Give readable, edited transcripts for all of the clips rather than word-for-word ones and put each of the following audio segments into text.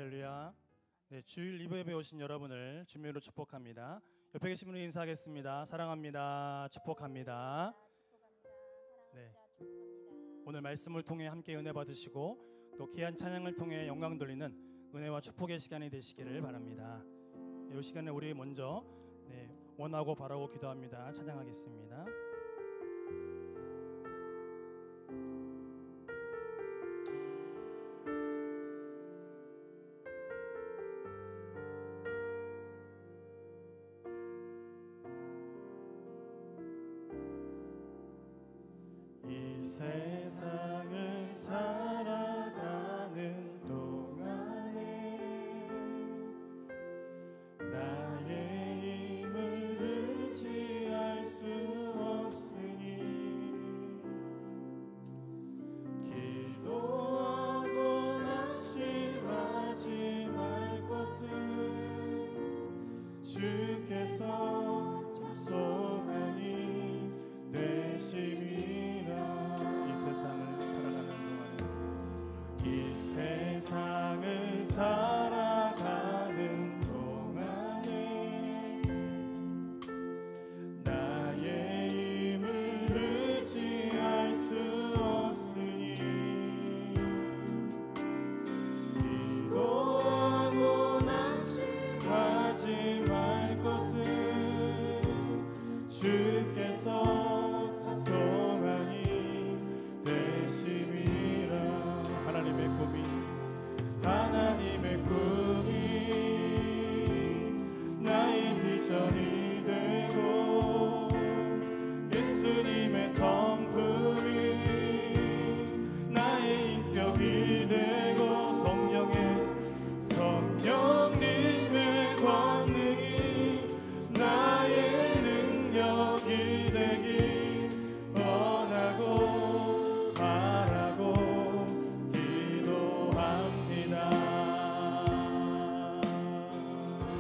할렐루야. 네, 주일 리브 예배 오신 여러분을 주님으로 축복합니다. 옆에 계신 분을 인사하겠습니다. 사랑합니다. 축복합니다. 네, 오늘 말씀을 통해 함께 은혜 받으시고 또 귀한 찬양을 통해 영광 돌리는 은혜와 축복의 시간이 되시기를 바랍니다. 이 시간에 우리 먼저 원하고 바라고 기도합니다. 찬양하겠습니다. 이 세상을 살아가는 동안에 나의 힘을 의지할 수 없으니 기도하고 낙심하지 말 것은 주께서 소망이 되심이 이 세상을 살아가는 동안에 나의 힘을 의지할 수 없으니 기도하고 낙심하지 말 것은 주께서 소망이 되심이라. 하나님의 꿈이 나의 비전이 되고 예수님의 성품이 나의 인격이 되고 성령님의 권능이 나의 능력이 되기 원하고 바라고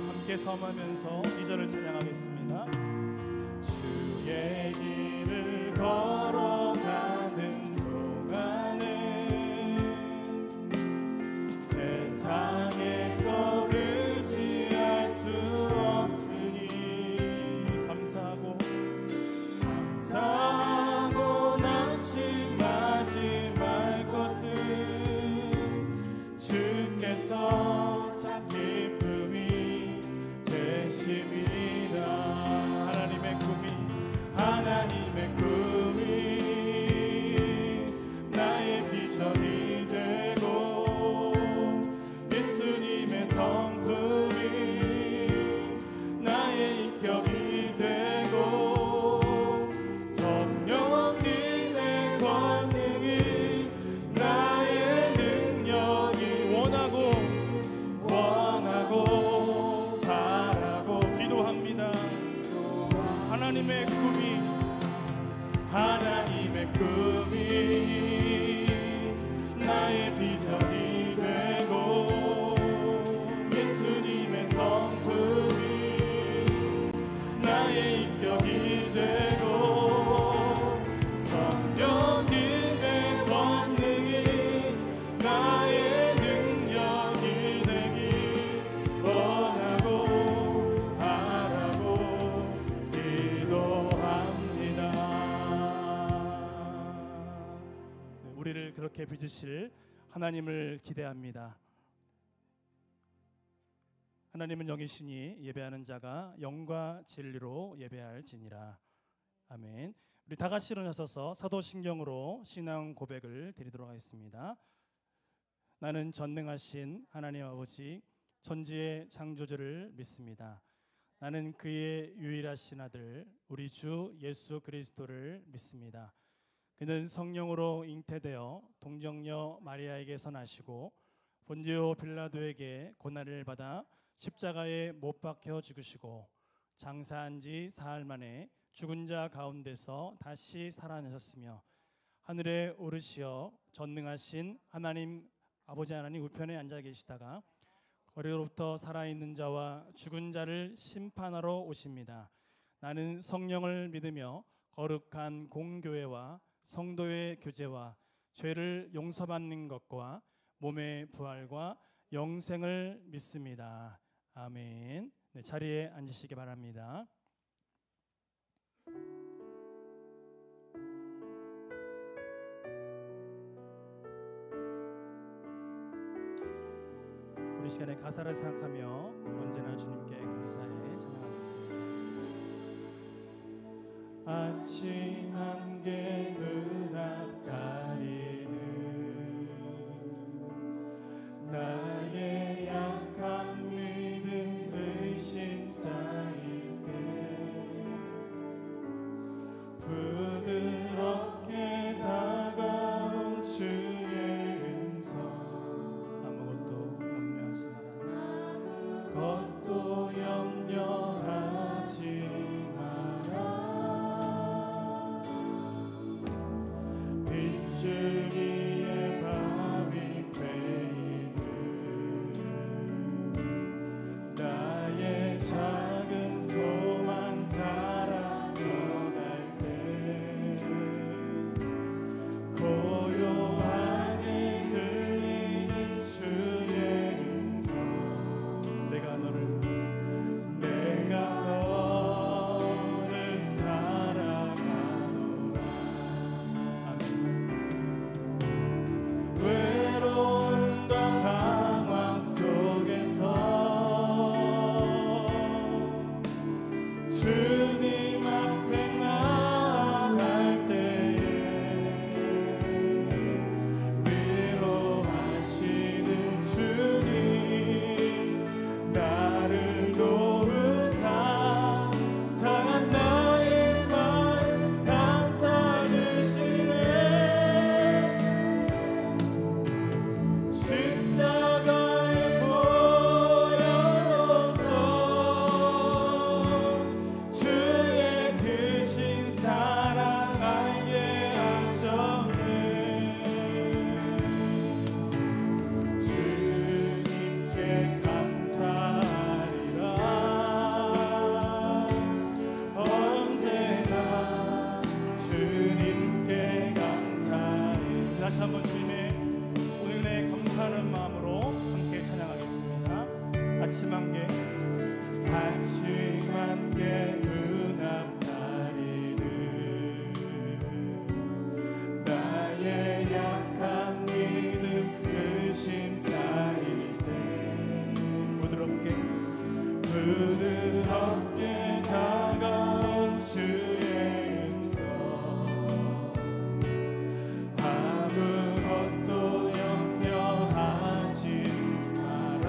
함께 섬하면서 2절을 찬양하겠습니다. 주의 길을 걸어가는 동안에 세상의 것 의지할 수 없으니 감사하고 낙심하지 말 것은 주께서 기쁨이 되심이라. 하나님의 꿈이 나의 비전이 되고 예수님의 성품이 나의 인격이 되고 성령님의 권능이 나의 능력이 원하고 바라고 기도합니다. 하나님의 꿈이 나의 비전이 되고 예수님의 성품이 나의 인격이 되고 성령님의 권능이 나의 능력이 되기 원하고 바라고 기도합니다. 우리를 그렇게 빚으실 하나님을 기대합니다. 하나님은 영이시니 예배하는 자가 영과 진리로 예배할지니라. 아멘. 우리 다 같이 일어나셔서 사도신경으로 신앙 고백을 드리도록 하겠습니다. 나는 전능하신 하나님 아버지 천지의 창조주를 믿습니다. 나는 그의 유일하신 아들 우리 주 예수 그리스도를 믿습니다. 그는 성령으로 잉태되어 동정녀 마리아에게서 나시고 본디오 빌라도에게 고난을 받아 십자가에 못 박혀 죽으시고 장사한 지 사흘 만에 죽은 자 가운데서 다시 살아나셨으며 하늘에 오르시어 전능하신 하나님 아버지 하나님 우편에 앉아 계시다가 거리로부터 살아있는 자와 죽은 자를 심판하러 오십니다. 나는 성령을 믿으며 거룩한 공교회와 성도의 교제와 죄를 용서받는 것과 몸의 부활과 영생을 믿습니다. 아멘. 네, 자리에 앉으시기 바랍니다. 우리 시간에 가사를 생각하며 언제나 주님께 감사해 찬양하겠습니다. 아침 안개 눈앞 가리는 나의 약한 믿음 의심 쌓일 때 부드럽게 다가온 주의 음성 아무것도 염려하지 마라 빗줄기에 밤이 패이는 나의 작은 소망 사라져갈 때 고요하게 들리는 주의 음성 내가 너를 사랑하노라. 아멘. 외로움과 방황 속에서 주님 앞에 나아갈 때에 위로하시는 주님 나를 도우사 상한 나의 마음 감싸 주시네 십자가에 보여줘서 주의 크신 사랑 알게 하셨네 주님께 감사하리라 언제나 주님께 감사해. 다시 한번 주님의 은혜에 감사하는 마음으로 함께 찬양하겠습니다. 아침 안개 눈앞 가리는 나의 약한 믿음 의심 쌓일 때 부드럽게 다가온 주의 음성 아무것도 염려하지 마라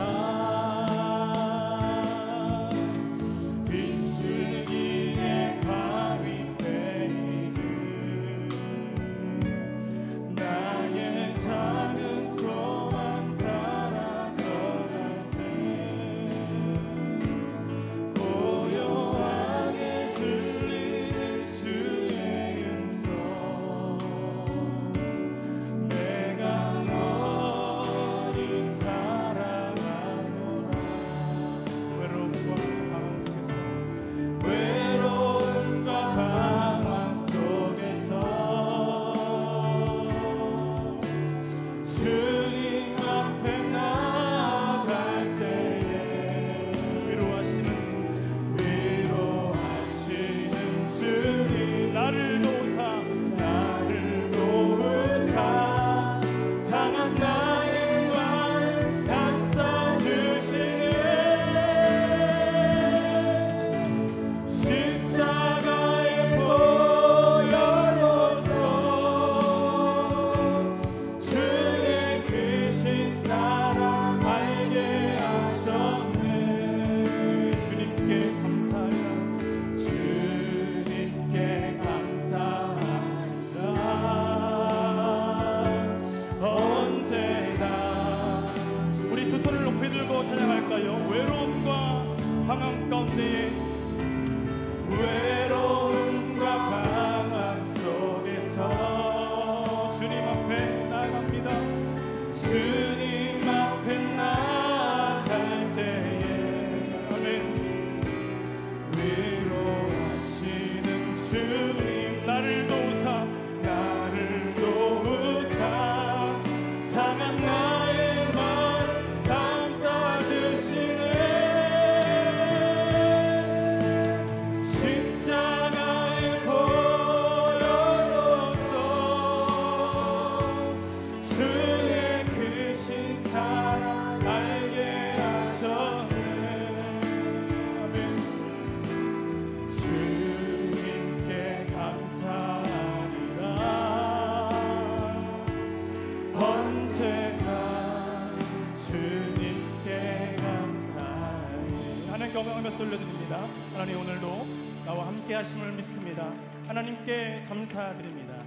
찬양하며 올려드립니다. 하나님, 오늘도 나와 함께 하심을 믿습니다. 하나님께 감사드립니다.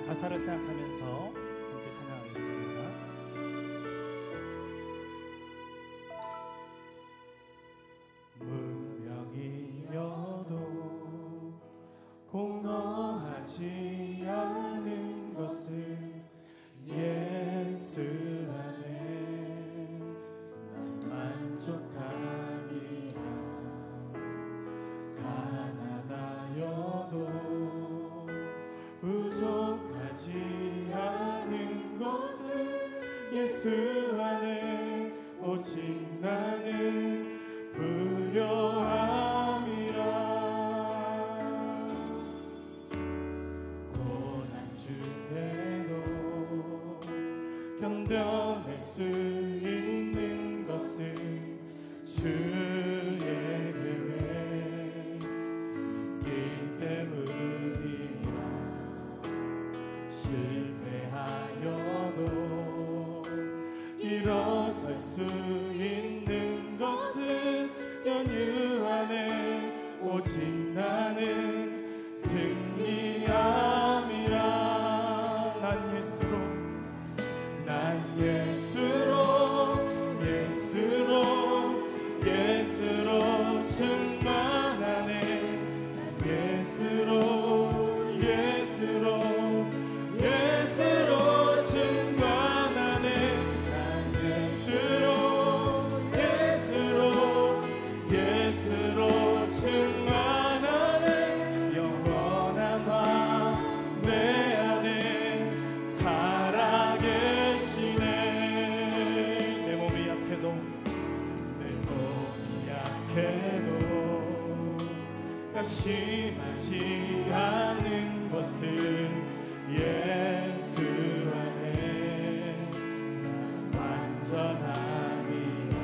가사를 생각하면서 함께 찬양하겠습니다. 무명이어도 공허하지 않는 것은 예수 안에 난 만족함이라. 가난하여도 부족하지 않은 것은 예수 안에 오직 나는 부요함이라. 고난 중에도 견뎌낼 수 있는 것은 주의 계획 있기 때문이라. 실패하여도 일어설 수 있는 것은 연유 안에 오직 나는 승리함이라. 난 예수로 충만하네. 난 예수로 충만하네. 난 예수로 충만하네. 영원한 왕 내 안에 살아계시네. 내 몸이 약해도 낙심하지 않는 것은 예수 안에 난 완전함이라.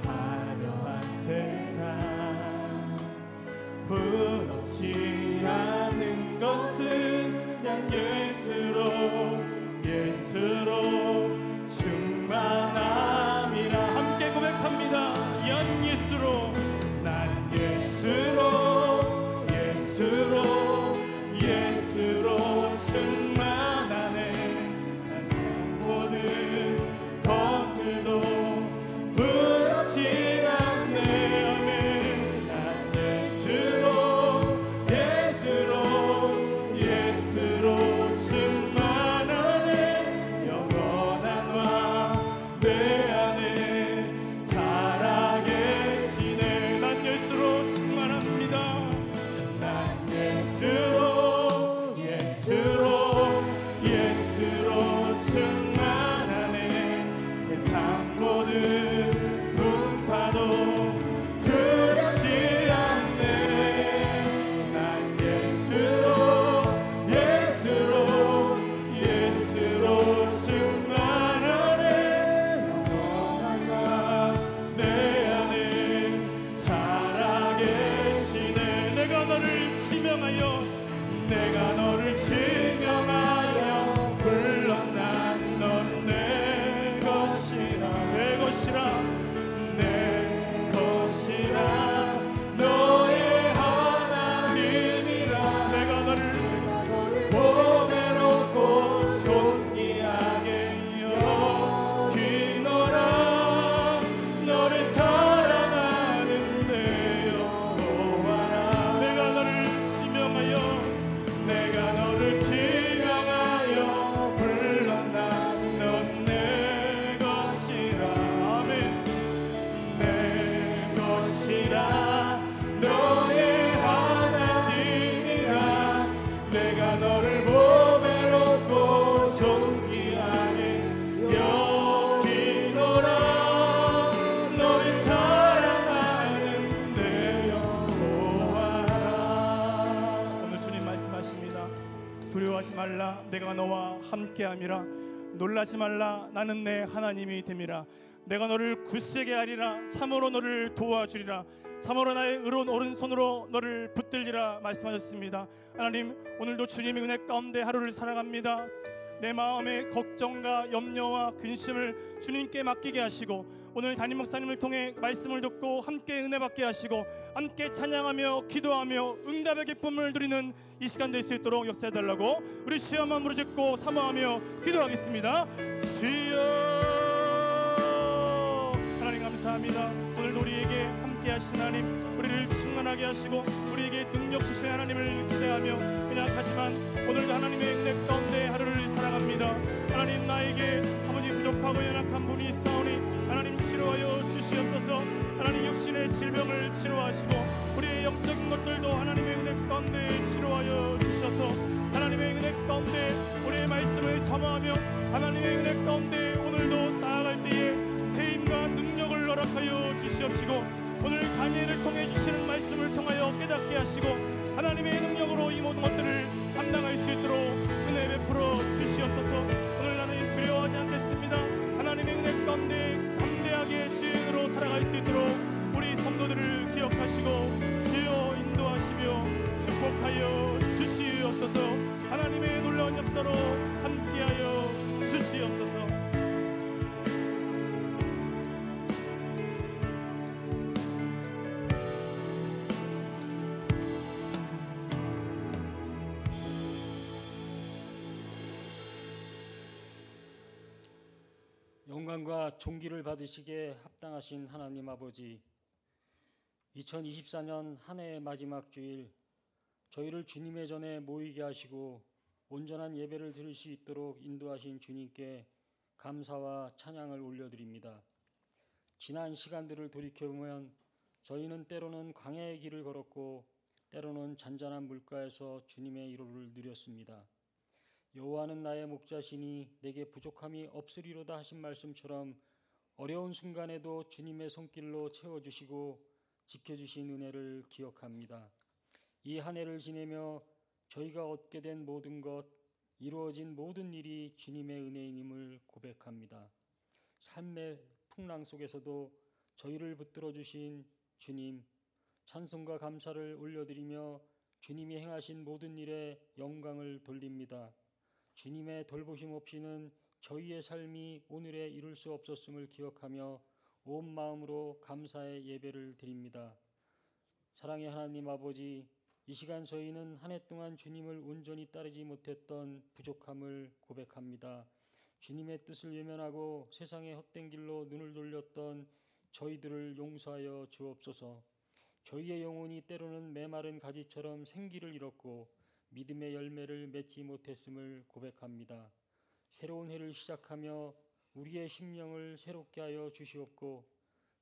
화려한 세상 부럽지 않은 것은 난 예수로 충만함이라. 함께 고백합니다. 난 예수로 충만하네. 세상 모든 것들도 부럽지 않네. 아멘. 난 예수로 충만하네. 영원한 왕 내 안에 살아계시네. 난 예수로 충만합니다. 난 예수로 충만하네. 세상 모든 풍파도 두렵지 않네. 난 예수로 충만하네. 영원한 왕 내 안에 살아계시네. 내가 너를 지명하여 불렀나니 너는 내 것이라 너의 하나님이라. 내가 너를 보배롭고 존귀하게 여기노라. 너를 사랑하는 내 여호와라. 내가 너를 지명하여 불렀나니 넌 내 것이라. 아멘. 내 것이라 너의 하나님이라. 내가 너를 보배롭고 존귀하게 여기노라. 너를 사랑하는 내 여호와라. 오늘 주님 말씀하십니다. 두려워하지 말라. 내가 너와 함께함이라. 놀라지 말라. 나는 내 하나님이 됨이라. 내가 너를 굳세게 하리라. 참으로 너를 도와주리라. 참으로 나의 의로운 오른손으로 너를 붙들리라 말씀하셨습니다. 하나님, 오늘도 주님의 은혜 가운데 하루를 살아갑니다. 내 마음의 걱정과 염려와 근심을 주님께 맡기게 하시고, 오늘 담임 목사님을 통해 말씀을 듣고 함께 은혜 받게 하시고 함께 찬양하며 기도하며 응답의 기쁨을 누리는 이 시간 될 수 있도록 역사해 달라고 우리 주여 한번 부르짖고 사모하며 기도하겠습니다. 주여, 하나님 감사합니다. 오늘도 우리에게 함께 하신 하나님, 우리를 충만하게 하시고 우리에게 능력 주신 하나님을 기대하며 연약하지만 오늘도 하나님의 은혜 가운데 하루를 살아갑니다. 하나님, 나에게 아버지 부족하고 연약한 분이 있사오니 하나님 치료하여 주시옵소서. 하나님, 육신의 질병을 치료하시고 우리의 영적인 것들도 하나님의 은혜 가운데 치료하여 주셔서 하나님의 은혜 가운데 우리의 말씀을 사모하며 하나님의 은혜 가운데 오늘도 나아갈 때에 세임과 능력을 허락하여 주시옵시고, 오늘 강의를 통해 주시는 말씀을 통하여 깨닫게 하시고 하나님의 능력으로 이 모든 것들을 감당할 수 있도록 은혜 베풀어 주시옵소서. 오늘 나는 두려워하지 않겠습니다. 하나님의 은혜 가운데 담대하게 주인으로 살아갈 수 있도록 우리 성도들을 기억하시고 주여 인도하시며 축복하여 주시옵소서. 하나님의 놀라운 역사로 함께하여 주시옵소서. 영광과 존귀를 받으시기에 합당하신 하나님 아버지, 2024년 한 해의 마지막 주일 저희를 주님의 전에 모이게 하시고 온전한 예배를 드릴 수 있도록 인도하신 주님께 감사와 찬양을 올려드립니다. 지난 시간들을 돌이켜보면 저희는 때로는 광야의 길을 걸었고 때로는 잔잔한 물가에서 주님의 위로를 누렸습니다. 여호와는 나의 목자시니 내게 부족함이 없으리로다 하신 말씀처럼 어려운 순간에도 주님의 손길로 채워주시고 지켜주신 은혜를 기억합니다. 이 한 해를 지내며 저희가 얻게 된 모든 것, 이루어진 모든 일이 주님의 은혜임을 고백합니다. 삶의 풍랑 속에서도 저희를 붙들어 주신 주님, 찬송과 감사를 올려드리며 주님이 행하신 모든 일에 영광을 돌립니다. 주님의 돌보심 없이는 저희의 삶이 오늘에 이룰 수 없었음을 기억하며 온 마음으로 감사의 예배를 드립니다. 사랑의 하나님 아버지, 이 시간 저희는 한 해 동안 주님을 온전히 따르지 못했던 부족함을 고백합니다. 주님의 뜻을 외면하고 세상의 헛된 길로 눈을 돌렸던 저희들을 용서하여 주옵소서. 저희의 영혼이 때로는 메마른 가지처럼 생기를 잃었고 믿음의 열매를 맺지 못했음을 고백합니다. 새로운 해를 시작하며 우리의 심령을 새롭게 하여 주시옵고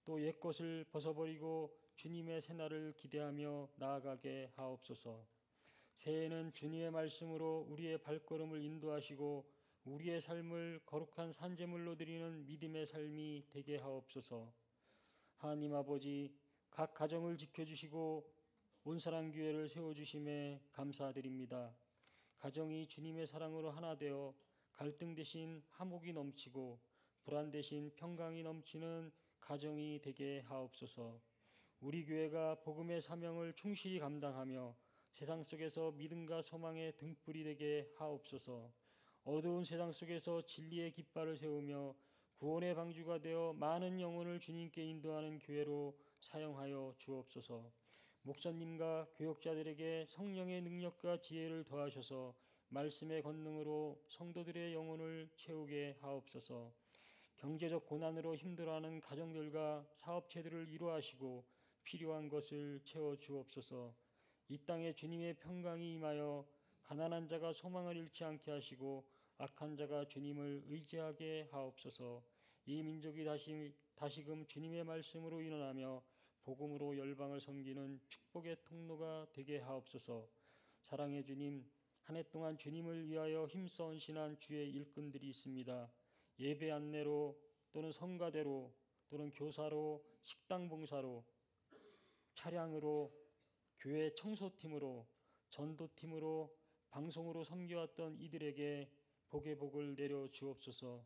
또 옛것을 벗어버리고 주님의 새날을 기대하며 나아가게 하옵소서. 새해에는 주님의 말씀으로 우리의 발걸음을 인도하시고 우리의 삶을 거룩한 산제물로 드리는 믿음의 삶이 되게 하옵소서. 하나님 아버지, 각 가정을 지켜주시고 온사랑교회를 세워주심에 감사드립니다. 가정이 주님의 사랑으로 하나 되어 갈등 대신 화목이 넘치고 불안 대신 평강이 넘치는 가정이 되게 하옵소서. 우리 교회가 복음의 사명을 충실히 감당하며 세상 속에서 믿음과 소망의 등불이 되게 하옵소서. 어두운 세상 속에서 진리의 깃발을 세우며 구원의 방주가 되어 많은 영혼을 주님께 인도하는 교회로 사용하여 주옵소서. 목사님과 교역자들에게 성령의 능력과 지혜를 더하셔서 말씀의 권능으로 성도들의 영혼을 채우게 하옵소서. 경제적 고난으로 힘들어하는 가정들과 사업체들을 이루하시고 필요한 것을 채워 주옵소서. 이 땅에 주님의 평강이 임하여 가난한 자가 소망을 잃지 않게 하시고 악한 자가 주님을 의지하게 하옵소서. 이 민족이 다시금 주님의 말씀으로 일어나며 복음으로 열방을 섬기는 축복의 통로가 되게 하옵소서. 사랑의 주님, 한 해 동안 주님을 위하여 힘써 헌신한 주의 일꾼들이 있습니다. 예배 안내로 또는 성가대로 또는 교사로 식당 봉사로 차량으로 교회 청소팀으로 전도팀으로 방송으로 섬겨왔던 이들에게 복의 복을 내려 주옵소서.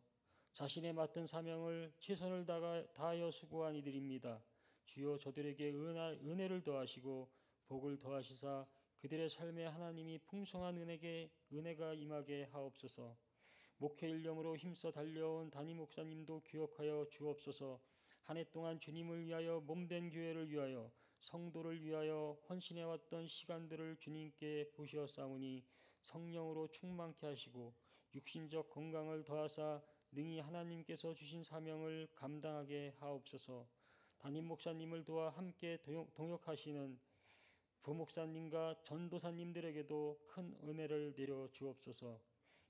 자신의 맡은 사명을 최선을 다하여 수고한 이들입니다. 주여 저들에게 은혜를 더하시고 복을 더하시사 그들의 삶에 하나님이 풍성한 은혜가 임하게 하옵소서. 목회 일령으로 힘써 달려온 담임 목사님도 기억하여 주옵소서. 한 해 동안 주님을 위하여 몸된 교회를 위하여 성도를 위하여 헌신해왔던 시간들을 주님께 보시었사오니 성령으로 충만케 하시고 육신적 건강을 더하사 능히 하나님께서 주신 사명을 감당하게 하옵소서. 담임 목사님을 도와 함께 동역하시는 부목사님과 전도사님들에게도 큰 은혜를 내려 주옵소서.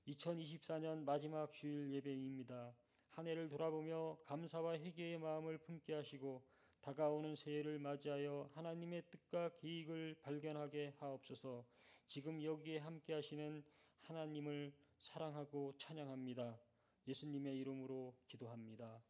2024년 마지막 주일 예배입니다. 한 해를 돌아보며 감사와 회개의 마음을 품게 하시고 다가오는 새해를 맞이하여 하나님의 뜻과 계획을 발견하게 하옵소서. 지금 여기에 함께 하시는 하나님을 사랑하고 찬양합니다. 예수님의 이름으로 기도합니다.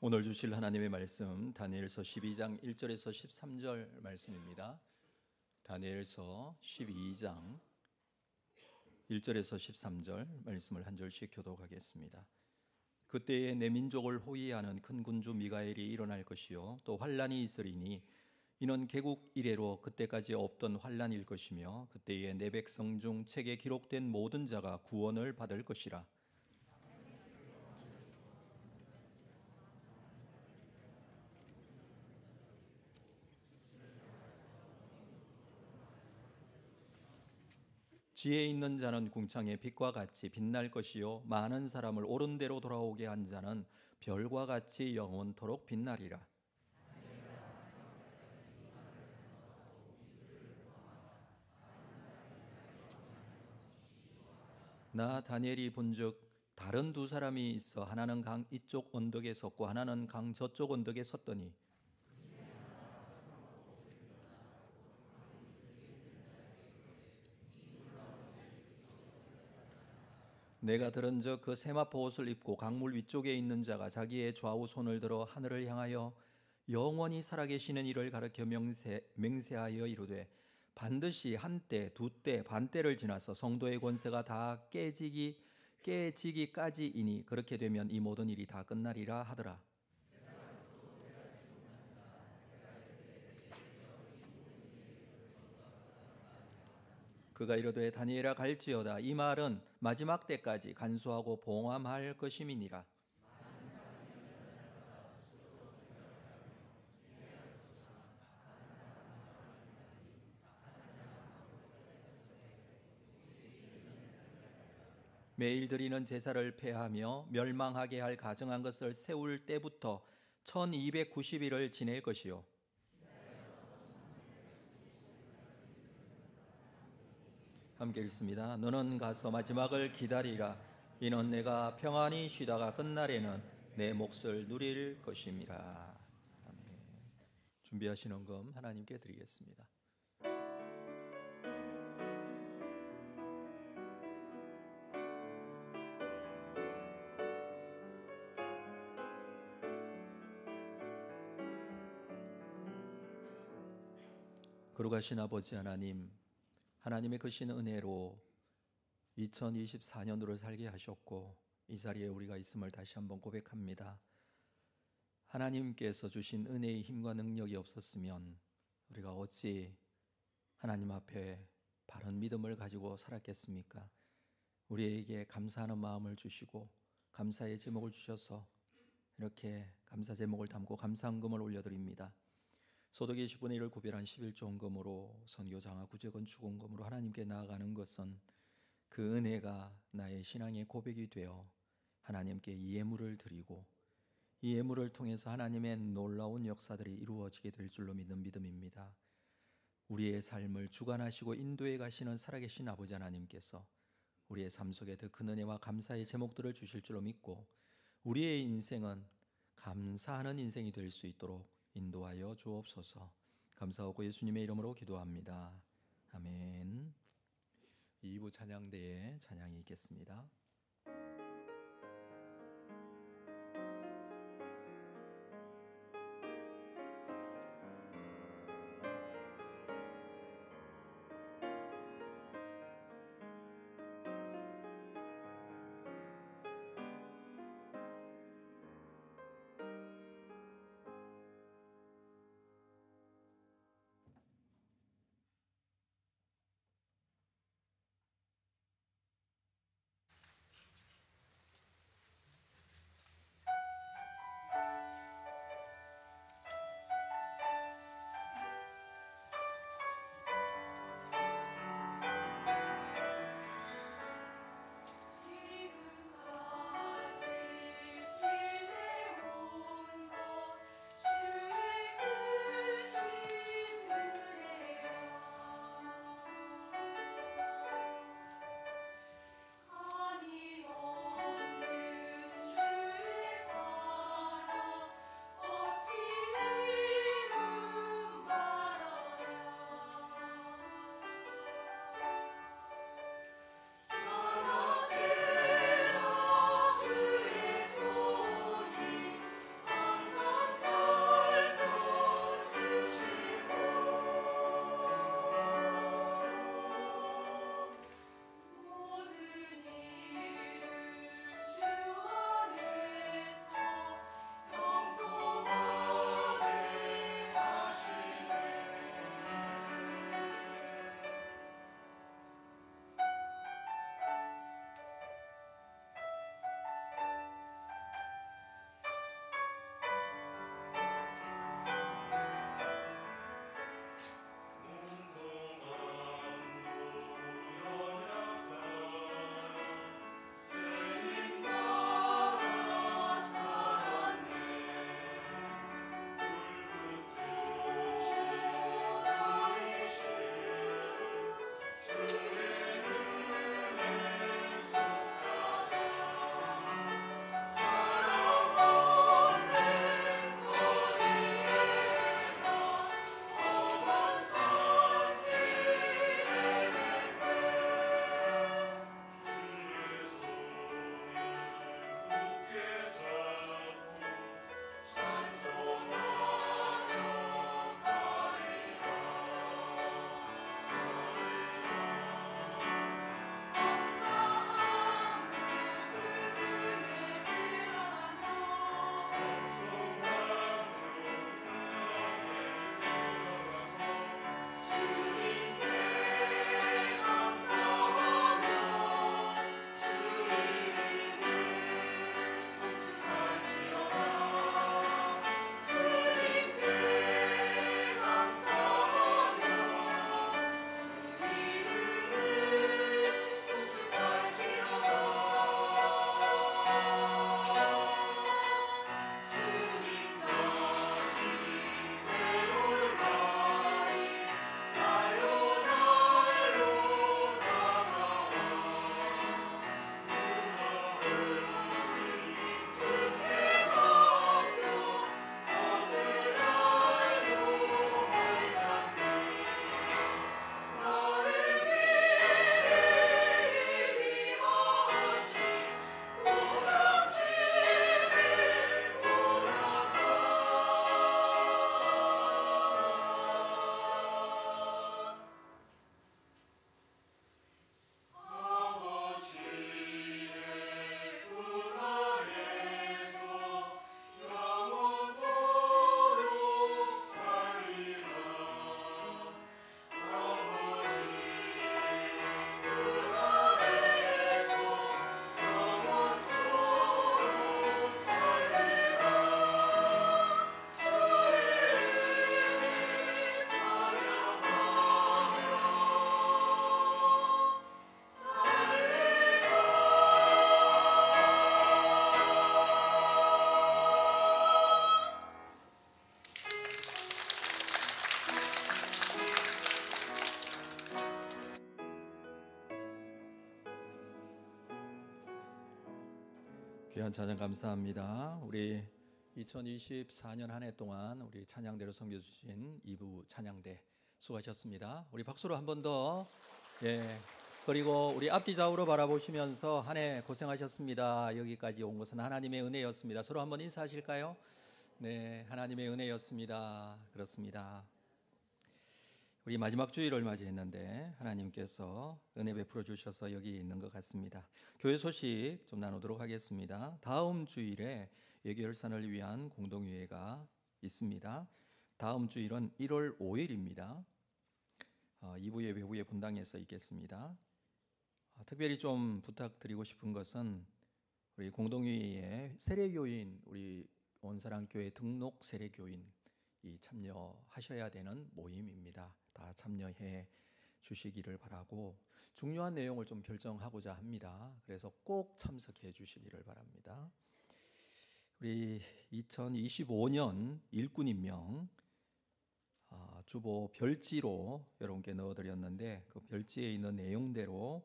오늘 주실 하나님의 말씀 다니엘서 12장 1절에서 13절 말씀입니다. 다니엘서 12장 1절에서 13절 말씀을 한 절씩 교독하겠습니다. 그때에 내 민족을 호위하는 큰 군주 미가엘이 일어날 것이요 또 환란이 있으리니 이는 개국 이래로 그때까지 없던 환란일 것이며 그때에 내 백성 중 책에 기록된 모든 자가 구원을 받을 것이라. 지혜 있는 자는 궁창의 빛과 같이 빛날 것이요 많은 사람을 옳은 대로 돌아오게 한 자는 별과 같이 영원토록 빛나리라. 나 다니엘이 본즉 다른 두 사람이 있어 하나는 강 이쪽 언덕에 섰고 하나는 강 저쪽 언덕에 섰더니 내가 들은즉 그 세마포 옷을 입고 강물 위쪽에 있는 자가 자기의 좌우 손을 들어 하늘을 향하여 영원히 살아계시는 이를 가르쳐 맹세하여 이르되 반드시 한때 두때 반때를 지나서 성도의 권세가 다 깨지기까지이니 그렇게 되면 이 모든 일이 다 끝나리라 하더라. 그가 이르되 다니엘아 갈지어다. 이 말은 마지막 때까지 간수하고 봉함할 것임이니라. 매일 드리는 제사를 폐하며 멸망하게 할 가증한 것을 세울 때부터 1290일을 지낼 것이요 함께 읽습니다. 너는 가서 마지막을 기다리라. 이는 내가 평안히 쉬다가 끝날에는 내 몫을 누릴 것임이라. 아멘. 준비하신 헌금 하나님께 드리겠습니다. 거룩하신 아버지 하나님, 하나님의 크신 은혜로 2024년도를 살게 하셨고 이 자리에 우리가 있음을 다시 한번 고백합니다. 하나님께서 주신 은혜의 힘과 능력이 없었으면 우리가 어찌 하나님 앞에 바른 믿음을 가지고 살았겠습니까? 우리에게 감사하는 마음을 주시고 감사의 제목을 주셔서 이렇게 감사 제목을 담고 감사헌금을 올려드립니다. 소득의 10분의 1을 구별한 11조 헌금으로 선교장화 구제건축헌금으로 하나님께 나아가는 것은 그 은혜가 나의 신앙의 고백이 되어 하나님께 이 예물을 드리고 이 예물을 통해서 하나님의 놀라운 역사들이 이루어지게 될 줄로 믿는 믿음입니다. 우리의 삶을 주관하시고 인도해 가시는 살아계신 아버지 하나님께서 우리의 삶 속에 더 큰 은혜와 감사의 제목들을 주실 줄로 믿고 우리의 인생은 감사하는 인생이 될 수 있도록 인도하여 주옵소서. 감사하고 예수님의 이름으로 기도합니다. 아멘. 2부 찬양대에 찬양이 있겠습니다. 귀한 찬양 감사합니다. 우리 2024년 한 해 동안 우리 찬양대로 섬겨주신 2부 찬양대 수고하셨습니다. 우리 박수로 한 번 더. 예. 그리고 우리 앞뒤 좌우로 바라보시면서 한 해 고생하셨습니다. 여기까지 온 것은 하나님의 은혜였습니다. 서로 한번 인사하실까요? 네, 하나님의 은혜였습니다. 그렇습니다. 우리 마지막 주일을 맞이했는데 하나님께서 은혜 베풀어 주셔서 여기 있는 것 같습니다. 교회 소식 좀 나누도록 하겠습니다. 다음 주일에 예결산을 위한 공동회의가 있습니다. 다음 주일은 1월 5일입니다. 2부 예배 후에 분당에서 있겠습니다. 특별히 좀 부탁드리고 싶은 것은 우리 공동회의에 세례교인, 우리 온사랑교회 등록 세례교인이 참여하셔야 되는 모임입니다. 다 참여해 주시기를 바라고 중요한 내용을 좀 결정하고자 합니다. 그래서 꼭 참석해 주시기를 바랍니다. 우리 2025년 일꾼 임명 주보 별지로 여러분께 넣어드렸는데 그 별지에 있는 내용대로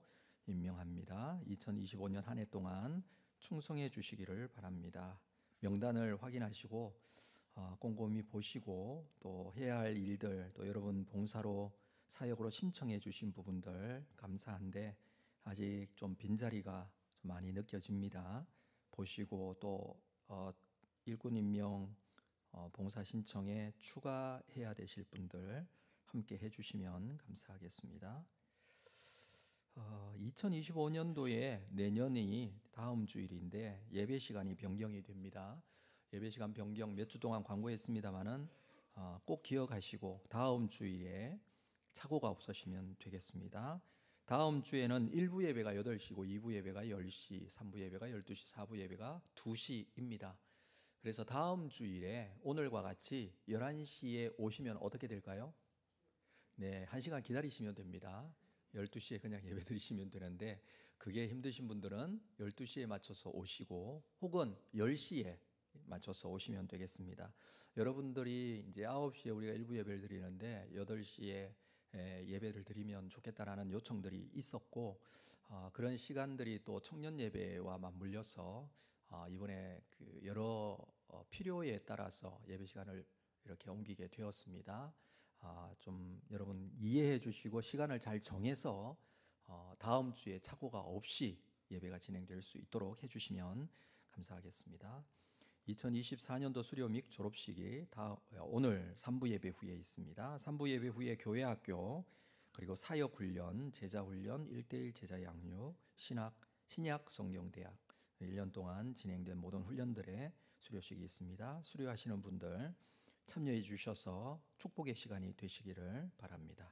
임명합니다. 2025년 한 해 동안 충성해 주시기를 바랍니다. 명단을 확인하시고 꼼꼼히 보시고 또 해야 할 일들, 또 여러분 봉사로 사역으로 신청해 주신 부분들 감사한데 아직 좀 빈자리가 좀 많이 느껴집니다. 보시고 또 일꾼 임명 봉사 신청에 추가해야 되실 분들 함께 해주시면 감사하겠습니다. 2025년도에 내년이 다음 주일인데 예배 시간이 변경이 됩니다. 예배 시간 변경 몇 주 동안 광고했습니다만은 꼭 기억하시고 다음 주일에 착오가 없으시면 되겠습니다. 다음 주에는 1부 예배가 8시고 2부 예배가 10시, 3부 예배가 12시, 4부 예배가 2시입니다. 그래서 다음 주일에 오늘과 같이 11시에 오시면 어떻게 될까요? 네, 1시간 기다리시면 됩니다. 12시에 그냥 예배 드리시면 되는데 그게 힘드신 분들은 12시에 맞춰서 오시고 혹은 10시에 맞춰서 오시면 되겠습니다. 여러분들이 이제 9시에 우리가 1부 예배를 드리는데 8시에 예배를 드리면 좋겠다라는 요청들이 있었고 그런 시간들이 또 청년 예배와 맞물려서 이번에 그 여러 필요에 따라서 예배 시간을 이렇게 옮기게 되었습니다. 좀 여러분 이해해 주시고 시간을 잘 정해서 다음 주에 착오가 없이 예배가 진행될 수 있도록 해주시면 감사하겠습니다. 2024년도 수료 및 졸업식이 오늘 3부 예배 후에 있습니다. 3부 예배 후에 교회학교 그리고 사역훈련, 제자훈련, 1대1 제자 양육, 신약 성경대학 1년 동안 진행된 모든 훈련들의 수료식이 있습니다. 수료하시는 분들 참여해 주셔서 축복의 시간이 되시기를 바랍니다.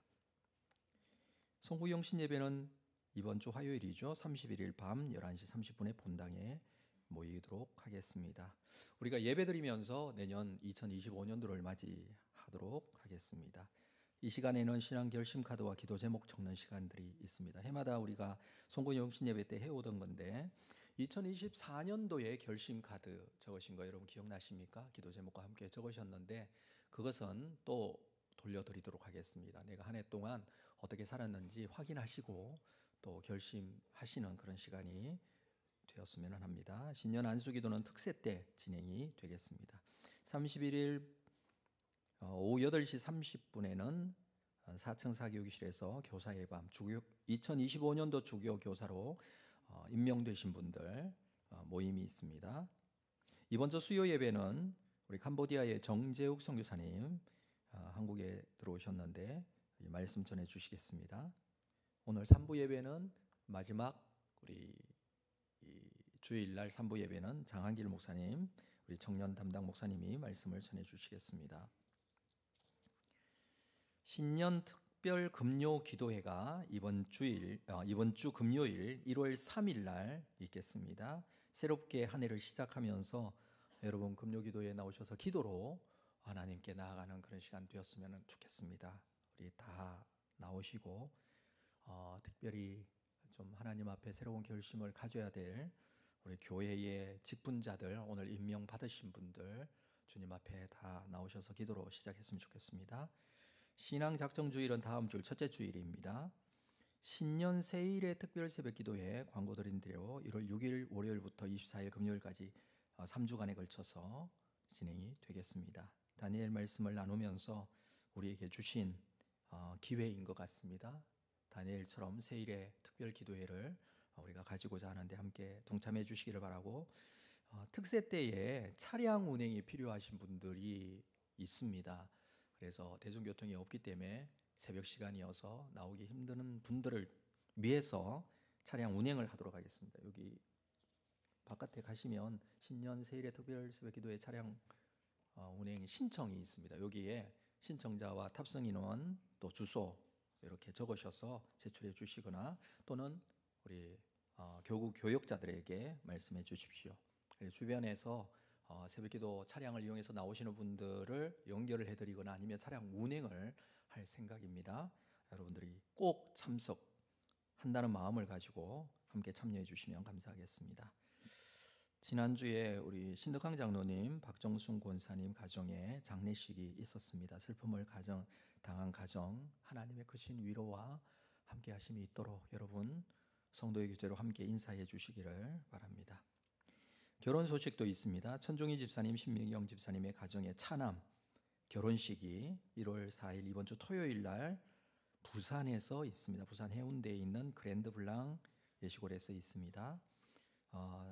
송구영신 예배는 이번 주 화요일이죠. 31일 밤 11시 30분에 본당에 모이도록 하겠습니다. 우리가 예배드리면서 내년 2025년도를 맞이하도록 하겠습니다. 이 시간에는 신앙 결심 카드와 기도 제목 적는 시간들이 있습니다. 해마다 우리가 송구영신 예배 때 해오던 건데 2024년도에 결심 카드 적으신 거 여러분 기억나십니까? 기도 제목과 함께 적으셨는데 그것은 또 돌려드리도록 하겠습니다. 내가 한 해 동안 어떻게 살았는지 확인하시고 또 결심하시는 그런 시간이 되었으면 합니다. 신년 안수기도는 특세 때 진행이 되겠습니다. 31일 오후 8시 30분에는 4층 사교육실에서 교사의 밤 2025년도 주교 교사로 임명되신 분들 모임이 있습니다. 이번 주 수요 예배는 우리 캄보디아의 정재욱 선교사님 한국에 들어오셨는데 말씀 전해 주시겠습니다. 오늘 3부 예배는 마지막 우리 주일날 3부 예배는 장한길 목사님, 우리 청년 담당 목사님이 말씀을 전해 주시겠습니다. 신년 특별 금요 기도회가 이번 주 금요일 1월 3일 날 있겠습니다. 새롭게 한 해를 시작하면서 여러분 금요 기도에 나오셔서 기도로 하나님께 나아가는 그런 시간 되었으면 좋겠습니다. 우리 다 나오시고 특별히 좀 하나님 앞에 새로운 결심을 가져야 될 우리 교회의 직분자들, 오늘 임명 받으신 분들 주님 앞에 다 나오셔서 기도로 시작했으면 좋겠습니다. 신앙 작정 주일은 다음 주 첫째 주일입니다. 신년 세일의 특별 새벽기도회 광고 드린 대로 1월 6일 월요일부터 24일 금요일까지 3주간에 걸쳐서 진행이 되겠습니다. 다니엘 말씀을 나누면서 우리에게 주신 기회인 것 같습니다. 다니엘처럼 세일의 특별 기도회를 우리가 가지고자 하는데 함께 동참해 주시기를 바라고, 특세 때에 차량 운행이 필요하신 분들이 있습니다. 그래서 대중교통이 없기 때문에 새벽 시간이어서 나오기 힘든 분들을 위해서 차량 운행을 하도록 하겠습니다. 여기 바깥에 가시면 신년 세일의 특별 새벽 기도회 차량 운행 신청이 있습니다. 여기에 신청자와 탑승 인원 또 주소 이렇게 적으셔서 제출해 주시거나 또는 우리 교구 교역자들에게 말씀해 주십시오. 주변에서 새벽기도 차량을 이용해서 나오시는 분들을 연결을 해드리거나 아니면 차량 운행을 할 생각입니다. 여러분들이 꼭 참석한다는 마음을 가지고 함께 참여해 주시면 감사하겠습니다. 지난주에 우리 신덕강 장로님, 박정순 권사님 가정에 장례식이 있었습니다. 슬픔을 당한 가정, 하나님의 크신 위로와 함께 하심이 있도록 여러분 성도의 교제로 함께 인사해 주시기를 바랍니다. 결혼 소식도 있습니다. 천종희 집사님, 신민경 집사님의 가정의 차남 결혼식이 1월 4일 이번 주 토요일 날 부산에서 있습니다. 부산 해운대에 있는 그랜드 블랑 예식홀에서 있습니다.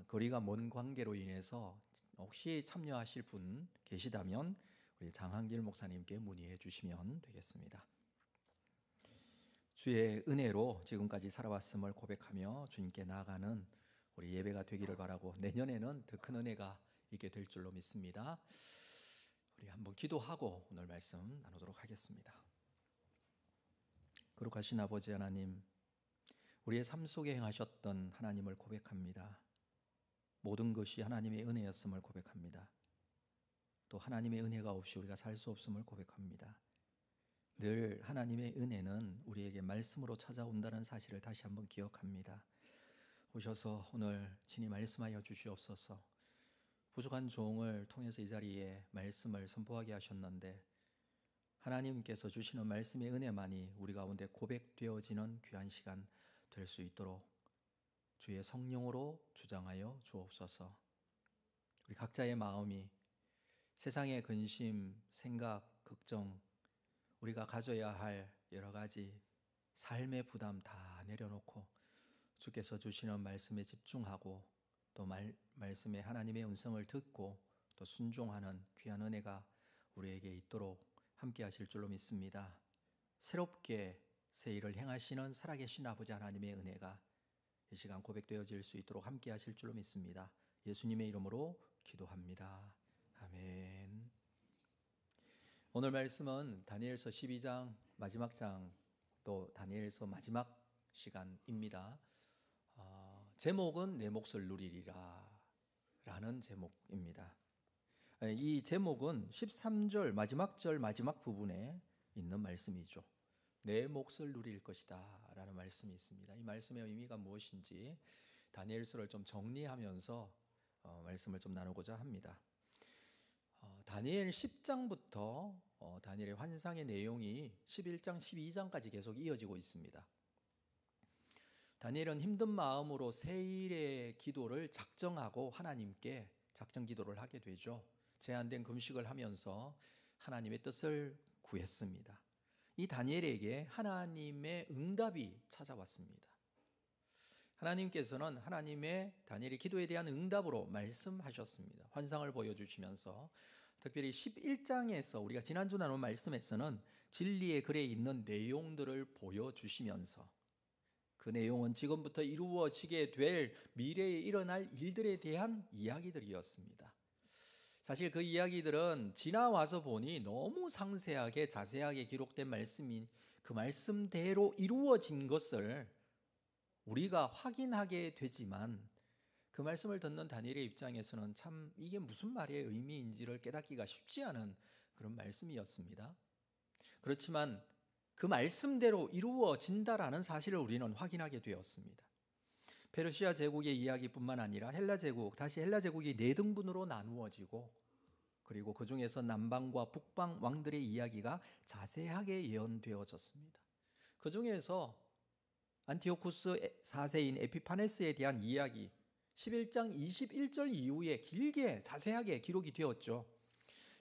거리가 먼 관계로 인해서 혹시 참여하실 분 계시다면 우리 장한길 목사님께 문의해 주시면 되겠습니다. 주의 은혜로 지금까지 살아왔음을 고백하며 주님께 나아가는 우리 예배가 되기를 바라고, 내년에는 더 큰 은혜가 있게 될 줄로 믿습니다. 우리 한번 기도하고 오늘 말씀 나누도록 하겠습니다. 거룩하신 아버지 하나님, 우리의 삶 속에 행하셨던 하나님을 고백합니다. 모든 것이 하나님의 은혜였음을 고백합니다. 또 하나님의 은혜가 없이 우리가 살 수 없음을 고백합니다. 늘 하나님의 은혜는 우리에게 말씀으로 찾아온다는 사실을 다시 한번 기억합니다. 오셔서 오늘 친히 말씀하여 주시옵소서. 부족한 종을 통해서 이 자리에 말씀을 선포하게 하셨는데 하나님께서 주시는 말씀의 은혜만이 우리 가운데 고백되어지는 귀한 시간 될 수 있도록 주의 성령으로 주장하여 주옵소서. 우리 각자의 마음이 세상의 근심, 생각, 걱정, 우리가 가져야 할 여러 가지 삶의 부담 다 내려놓고 주께서 주시는 말씀에 집중하고 또 말씀의 하나님의 음성을 듣고 또 순종하는 귀한 은혜가 우리에게 있도록 함께 하실 줄로 믿습니다. 새롭게 새 일을 행하시는 살아계신 아버지 하나님의 은혜가 이 시간 고백되어질 수 있도록 함께 하실 줄로 믿습니다. 예수님의 이름으로 기도합니다. 아멘. 오늘 말씀은 다니엘서 12장 마지막 장, 또 다니엘서 마지막 시간입니다. 제목은 내 몫을 누리리라 라는 제목입니다. 이 제목은 13절 마지막 절 마지막 부분에 있는 말씀이죠. 내 몫을 누릴 것이다 라는 말씀이 있습니다. 이 말씀의 의미가 무엇인지 다니엘서를 좀 정리하면서 말씀을 좀 나누고자 합니다. 다니엘 10장부터 다니엘의 환상의 내용이 11장 12장까지 계속 이어지고 있습니다. 다니엘은 힘든 마음으로 세일의 기도를 작정하고 하나님께 작정 기도를 하게 되죠. 제한된 금식을 하면서 하나님의 뜻을 구했습니다. 이 다니엘에게 하나님의 응답이 찾아왔습니다. 하나님께서는 하나님의 다니엘의 기도에 대한 응답으로 말씀하셨습니다. 환상을 보여주시면서 특별히 11장에서 우리가 지난주 나눈 말씀에서는 진리의 글에 있는 내용들을 보여주시면서 그 내용은 지금부터 이루어지게 될 미래에 일어날 일들에 대한 이야기들이었습니다. 사실 그 이야기들은 지나와서 보니 너무 상세하게 자세하게 기록된 말씀인 그 말씀대로 이루어진 것을 우리가 확인하게 되지만 그 말씀을 듣는 다니엘의 입장에서는 참 이게 무슨 말의 의미인지를 깨닫기가 쉽지 않은 그런 말씀이었습니다. 그렇지만 그 말씀대로 이루어진다라는 사실을 우리는 확인하게 되었습니다. 페르시아 제국의 이야기뿐만 아니라 헬라 제국, 다시 헬라 제국이 4등분으로 나누어지고 그리고 그 중에서 남방과 북방 왕들의 이야기가 자세하게 예언되어졌습니다. 그 중에서 안티오쿠스 4세인 에피파네스에 대한 이야기 11장 21절 이후에 길게 자세하게 기록이 되었죠.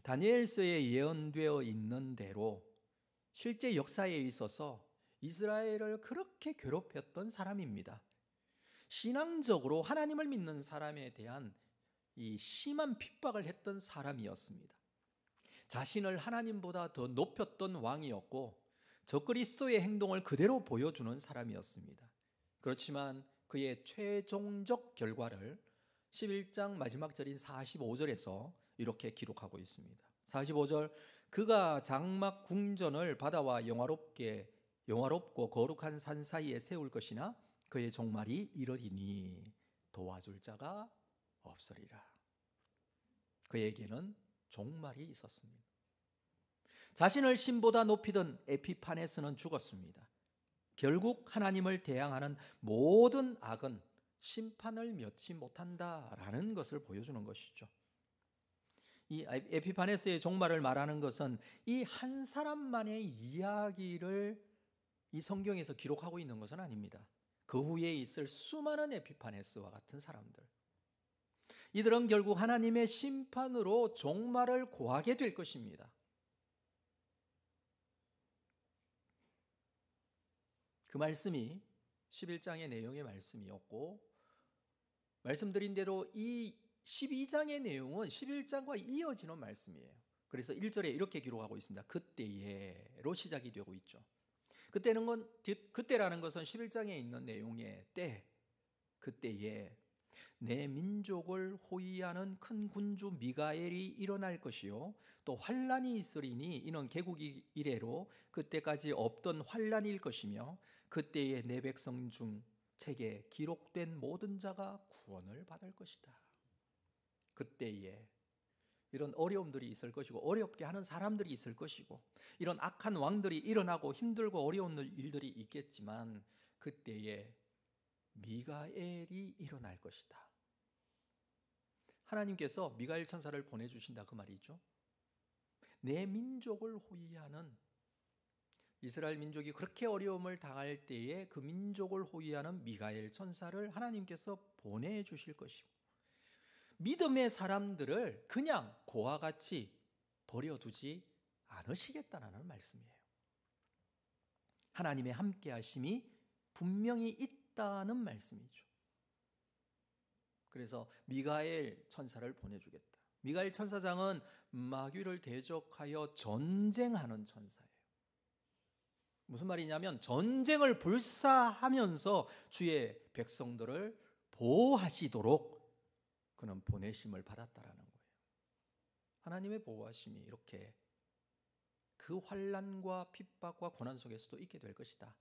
다니엘서에 예언되어 있는 대로 실제 역사에 있어서 이스라엘을 그렇게 괴롭혔던 사람입니다. 신앙적으로 하나님을 믿는 사람에 대한 이 심한 핍박을 했던 사람이었습니다. 자신을 하나님보다 더 높였던 왕이었고 적그리스도의 행동을 그대로 보여주는 사람이었습니다. 그렇지만 그의 최종적 결과를 11장 마지막 절인 45절에서 이렇게 기록하고 있습니다. 45절, 그가 장막 궁전을 바다와 영화롭고 거룩한 산 사이에 세울 것이나 그의 종말이 이르리니 도와줄 자가 없으리라. 그에게는 종말이 있었습니다. 자신을 신보다 높이던 에피파네스는 죽었습니다. 결국 하나님을 대항하는 모든 악은 심판을 면치 못한다라는 것을 보여주는 것이죠. 이 에피파네스의 종말을 말하는 것은 이 한 사람만의 이야기를 이 성경에서 기록하고 있는 것은 아닙니다. 그 후에 있을 수많은 에피파네스와 같은 사람들, 이들은 결국 하나님의 심판으로 종말을 고하게 될 것입니다. 그 말씀이 11장의 내용의 말씀이었고, 말씀드린 대로 이 12장의 내용은 11장과 이어지는 말씀이에요. 그래서 1절에 이렇게 기록하고 있습니다. 그때에로 시작이 되고 있죠. 그때라는 것은 11장에 있는 내용의 때, 그때에 내 민족을 호위하는 큰 군주 미가엘이 일어날 것이요 또 환란이 있으리니 이는 개국이 이래로 그때까지 없던 환란일 것이며 그때에 내 백성 중 책에 기록된 모든 자가 구원을 받을 것이다. 그때에 이런 어려움들이 있을 것이고 어렵게 하는 사람들이 있을 것이고 이런 악한 왕들이 일어나고 힘들고 어려운 일들이 있겠지만 그때에 미가엘이 일어날 것이다. 하나님께서 미가엘 천사를 보내주신다 그 말이죠. 내 민족을 호위하는, 이스라엘 민족이 그렇게 어려움을 당할 때에 그 민족을 호위하는 미가엘 천사를 하나님께서 보내주실 것이고 믿음의 사람들을 그냥 고와 같이 버려두지 않으시겠다는 말씀이에요. 하나님의 함께하심이 분명히 있다는 말씀이죠. 그래서 미가엘 천사를 보내주겠다. 미가엘 천사장은 마귀를 대적하여 전쟁하는 천사예요. 무슨 말이냐면 전쟁을 불사하면서 주의 백성들을 보호하시도록 그는 보내심을 받았다라는 거예요. 하나님의 보호하심이 이렇게 그 환난과 핍박과 고난 속에서도 있게 될 것이다.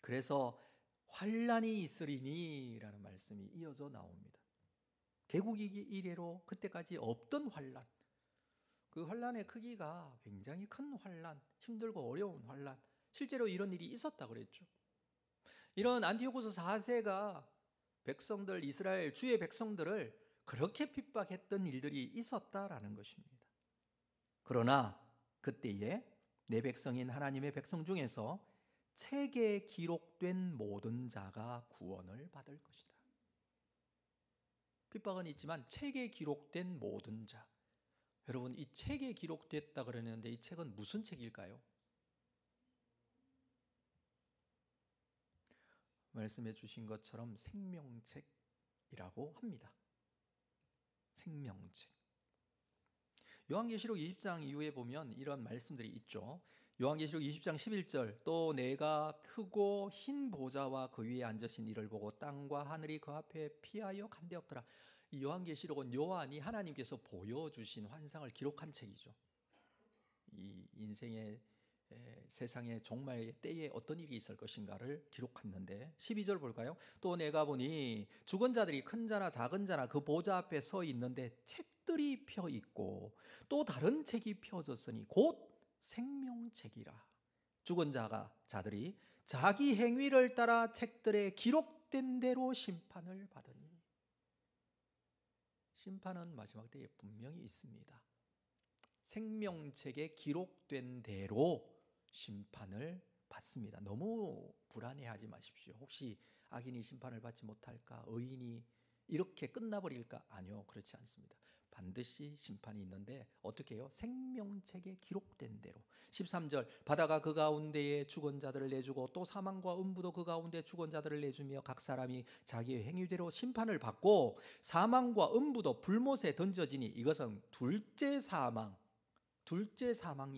그래서 환난이 있으리니라는 말씀이 이어져 나옵니다. 개국이 이래로 그때까지 없던 환난, 그 환난의 크기가 굉장히 큰 환난, 힘들고 어려운 환난, 실제로 이런 일이 있었다 그랬죠. 이런 안티오쿠스 4세가 백성들, 이스라엘 주의 백성들을 그렇게 핍박했던 일들이 있었다라는 것입니다. 그러나 그때에 내 백성인 하나님의 백성 중에서 책에 기록된 모든 자가 구원을 받을 것이다. 핍박은 있지만 책에 기록된 모든 자. 여러분, 이 책에 기록됐다 그러는데 이 책은 무슨 책일까요? 말씀해 주신 것처럼 생명책이라고 합니다. 생명책. 요한계시록 20장 이후에 보면 이런 말씀들이 있죠. 요한계시록 20장 11절, 또 내가 크고 흰 보좌와 그 위에 앉으신 이를 보고 땅과 하늘이 그 앞에 피하여 간되었더라. 이 요한계시록은 요한이 하나님께서 보여주신 환상을 기록한 책이죠. 이 인생의 세상의 종말의 때에 어떤 일이 있을 것인가를 기록했는데 12절 볼까요? 또 내가 보니 죽은 자들이 큰 자나 작은 자나 그 보좌 앞에 서 있는데 책들이 펴 있고 또 다른 책이 펴졌으니 곧 생명책이라. 죽은 자들이 자기 행위를 따라 책들에 기록된 대로 심판을 받으니. 심판은 마지막 때에 분명히 있습니다. 생명책에 기록된 대로 심판을 받습니다. 너무 불안해하지 마십시오. 혹시 악인이 심판을 받지 못할까? 의인이 이렇게 끝나버릴까? 아니요, 그렇지 않습니다. 반드시 심판이 있는데 어떻게 해요? 생명책에 기록된 대로. 13절, 바다가 그 가운데에 죽은 자들을 내주고 또 사망과 음부도 그 가운데 죽은 자들을 내주며 각 사람이 자기의 행위대로 심판을 받고 사망과 음부도 불못에 던져지니, 이것은 둘째 사망이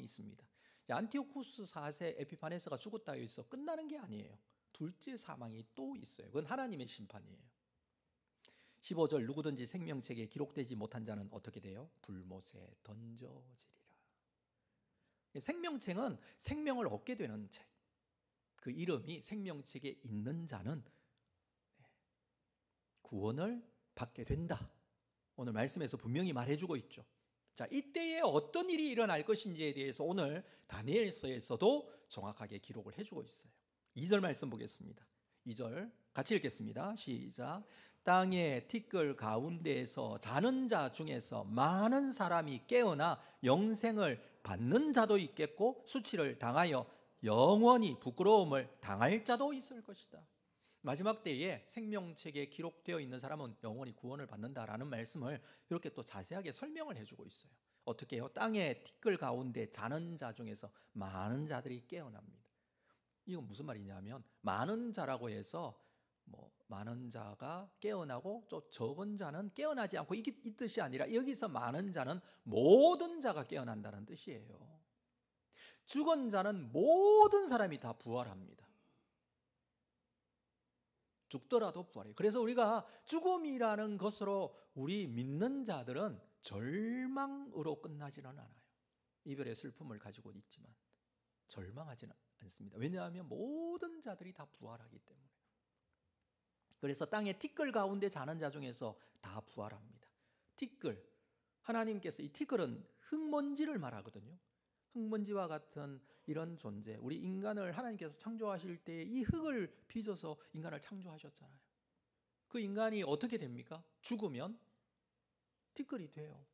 있습니다. 안티오쿠스 4세 에피파네스가 죽었다 해서 끝나는 게 아니에요. 둘째 사망이 또 있어요. 그건 하나님의 심판이에요. 15절, 누구든지 생명책에 기록되지 못한 자는 어떻게 돼요? 불못에 던져지리라. 생명책은 생명을 얻게 되는 책. 그 이름이 생명책에 있는 자는 구원을 받게 된다. 오늘 말씀에서 분명히 말해주고 있죠. 자, 이때에 어떤 일이 일어날 것인지에 대해서 오늘 다니엘서에서도 정확하게 기록을 해주고 있어요. 2절 말씀 보겠습니다. 2절 같이 읽겠습니다. 시작. 땅의 티끌 가운데에서 자는 자 중에서 많은 사람이 깨어나 영생을 받는 자도 있겠고 수치를 당하여 영원히 부끄러움을 당할 자도 있을 것이다. 마지막 때에 생명책에 기록되어 있는 사람은 영원히 구원을 받는다라는 말씀을 이렇게 또 자세하게 설명을 해주고 있어요. 어떻게 해요? 땅의 티끌 가운데 자는 자 중에서 많은 자들이 깨어납니다. 이건 무슨 말이냐면 많은 자라고 해서 많은 자가 깨어나고 또 적은 자는 깨어나지 않고 이 뜻이 아니라 여기서 많은 자는 모든 자가 깨어난다는 뜻이에요. 죽은 자는 모든 사람이 다 부활합니다. 죽더라도 부활해요. 그래서 우리가 죽음이라는 것으로 우리 믿는 자들은 절망으로 끝나지는 않아요. 이별의 슬픔을 가지고 있지만 절망하지는 않습니다. 왜냐하면 모든 자들이 다 부활하기 때문에. 그래서 땅의 티끌 가운데 자는 자 중에서 다 부활합니다. 티끌, 하나님께서 이 티끌은 흙먼지를 말하거든요. 흙먼지와 같은 이런 존재, 우리 인간을 하나님께서 창조하실 때 이 흙을 빚어서 인간을 창조하셨잖아요. 그 인간이 어떻게 됩니까? 죽으면 티끌이 돼요.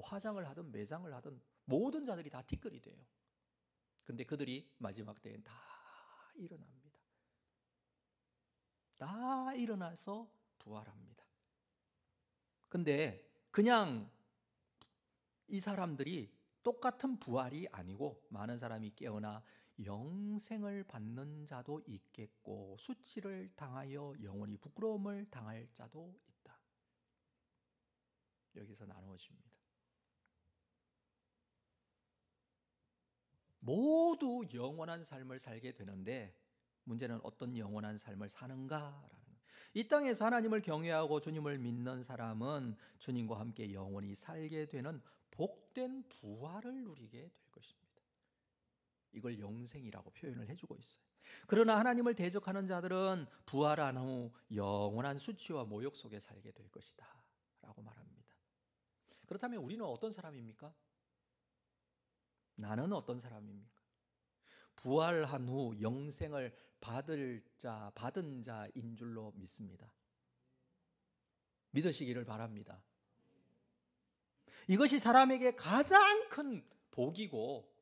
화장을 하든 매장을 하든 모든 자들이 다 티끌이 돼요. 근데 그들이 마지막 때엔 다 일어납니다. 다 일어나서 부활합니다. 근데 그냥 이 사람들이 똑같은 부활이 아니고 많은 사람이 깨어나 영생을 받는 자도 있겠고 수치를 당하여 영원히 부끄러움을 당할 자도 있다. 여기서 나누어집니다. 모두 영원한 삶을 살게 되는데 문제는 어떤 영원한 삶을 사는가라는 거예요. 이 땅에서 하나님을 경외하고 주님을 믿는 사람은 주님과 함께 영원히 살게 되는 복된 부활을 누리게 될 것입니다. 이걸 영생이라고 표현을 해주고 있어요. 그러나 하나님을 대적하는 자들은 부활한 후 영원한 수치와 모욕 속에 살게 될 것이다 라고 말합니다. 그렇다면 우리는 어떤 사람입니까? 나는 어떤 사람입니까? 부활한 후 영생을 받은 자인 줄로 믿습니다. 믿으시기를 바랍니다. 이것이 사람에게 가장 큰 복이고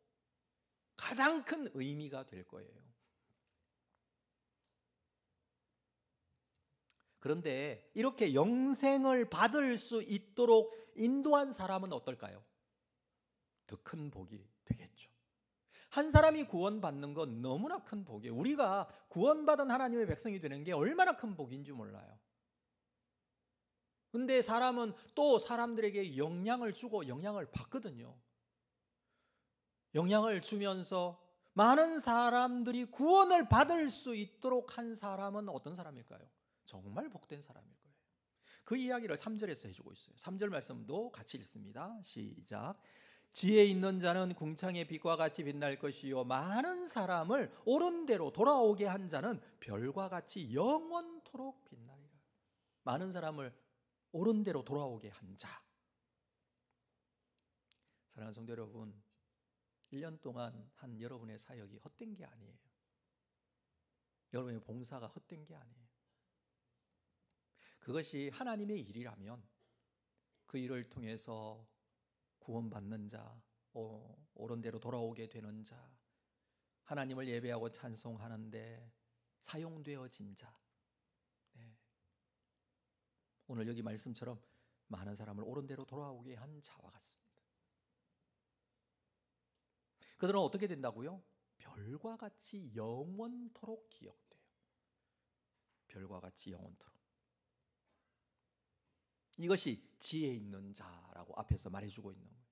가장 큰 의미가 될 거예요. 그런데 이렇게 영생을 받을 수 있도록 인도한 사람은 어떨까요? 더 큰 복이 되겠죠. 한 사람이 구원받는 건 너무나 큰 복이에요. 우리가 구원받은 하나님의 백성이 되는 게 얼마나 큰 복인지 몰라요. 근데 사람은 또 사람들에게 영향을 주고 영향을 받거든요. 영향을 주면서 많은 사람들이 구원을 받을 수 있도록 한 사람은 어떤 사람일까요? 정말 복된 사람일 거예요. 그 이야기를 3절에서 해주고 있어요. 3절 말씀도 같이 읽습니다. 시작. 지혜 있는 자는 궁창의 빛과 같이 빛날 것이요 많은 사람을 옳은 대로 돌아오게 한 자는 별과 같이 영원토록 빛나리라. 많은 사람을 옳은 대로 돌아오게 한 자. 사랑하는 성도 여러분, 1년 동안 한 여러분의 사역이 헛된 게 아니에요. 여러분의 봉사가 헛된 게 아니에요. 그것이 하나님의 일이라면 그 일을 통해서 구원받는 자, 옳은 대로 돌아오게 되는 자, 하나님을 예배하고 찬송하는데 사용되어진 자. 네. 오늘 여기 말씀처럼 많은 사람을 옳은 대로 돌아오게 한 자와 같습니다. 그들은 어떻게 된다고요? 별과 같이 영원토록 기억돼요. 별과 같이 영원토록. 이것이 지혜 있는 자라고 앞에서 말해주고 있는 거예요.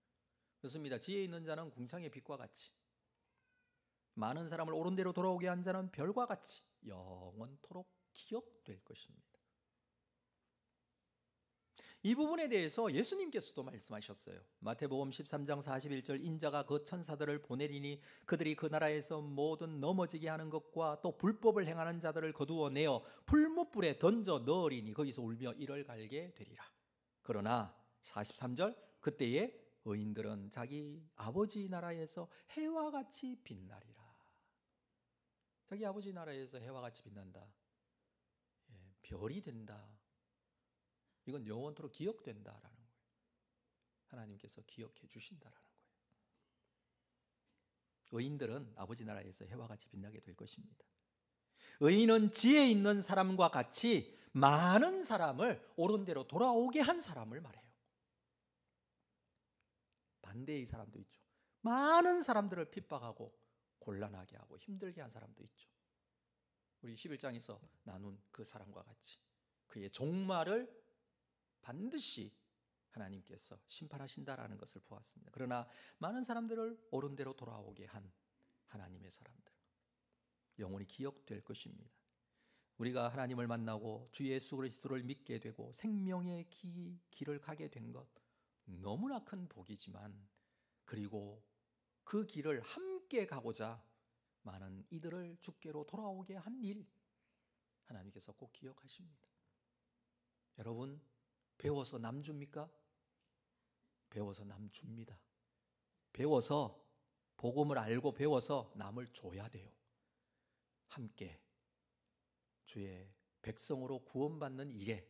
그렇습니다. 지혜 있는 자는 궁창의 빛과 같이, 많은 사람을 옳은 대로 돌아오게 한 자는 별과 같이 영원토록 기억될 것입니다. 이 부분에 대해서 예수님께서도 말씀하셨어요. 마태복음 13장 41절, 인자가 그 천사들을 보내리니 그들이 그 나라에서 모든 넘어지게 하는 것과 또 불법을 행하는 자들을 거두어내어 풀무불에 던져 넣으리니 거기서 울며 이를 갈게 되리라. 그러나 43절, 그때에 의인들은 자기 아버지 나라에서 해와 같이 빛나리라. 자기 아버지 나라에서 해와 같이 빛난다. 별이 된다. 이건 영원토록 기억된다라는 거예요. 하나님께서 기억해 주신다라는 거예요. 의인들은 아버지 나라에서 해와 같이 빛나게 될 것입니다. 의인은 지혜 있는 사람과 같이 많은 사람을 옳은 대로 돌아오게 한 사람을 말해요. 반대의 사람도 있죠. 많은 사람들을 핍박하고 곤란하게 하고 힘들게 한 사람도 있죠. 우리 11장에서 나눈 그 사람과 같이 그의 종말을 반드시 하나님께서 심판하신다라는 것을 보았습니다. 그러나 많은 사람들을 옳은 대로 돌아오게 한 하나님의 사람들, 영원히 기억될 것입니다. 우리가 하나님을 만나고 주 예수 그리스도를 믿게 되고 생명의 길을 가게 된 것 너무나 큰 복이지만, 그리고 그 길을 함께 가고자 많은 이들을 주께로 돌아오게 한 일, 하나님께서 꼭 기억하십니다. 여러분, 배워서 남 줍니까? 배워서 남 줍니다. 배워서, 복음을 알고 배워서 남을 줘야 돼요. 함께 주의 백성으로 구원받는 일에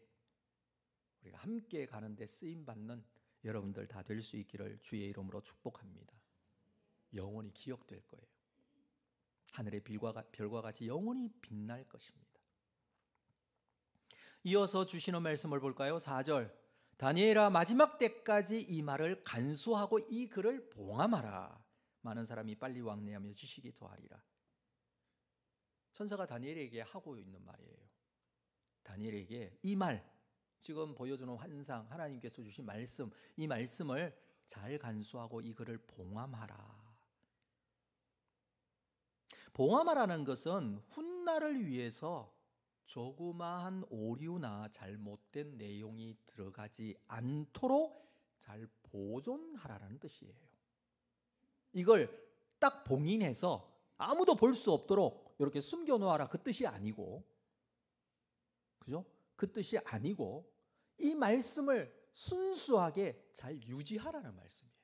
우리가 함께 가는데 쓰임받는 여러분들 다 될 수 있기를 주의 이름으로 축복합니다. 영원히 기억될 거예요. 하늘의 별과 같이 영원히 빛날 것입니다. 이어서 주시는 말씀을 볼까요? 4절, 다니엘아, 마지막 때까지 이 말을 간수하고 이 글을 봉함하라. 많은 사람이 빨리 왕래하며 지식이 더하리라. 천사가 다니엘에게 하고 있는 말이에요. 다니엘에게 이 말, 지금 보여주는 환상, 하나님께서 주신 말씀, 이 말씀을 잘 간수하고 이 글을 봉함하라. 봉함하라는 것은 훗날을 위해서 조그마한 오류나 잘못된 내용이 들어가지 않도록 잘 보존하라는 뜻이에요. 이걸 딱 봉인해서 아무도 볼 수 없도록 이렇게 숨겨놓아라, 그 뜻이 아니고, 그죠? 그 뜻이 아니고 이 말씀을 순수하게 잘 유지하라는 말씀이에요.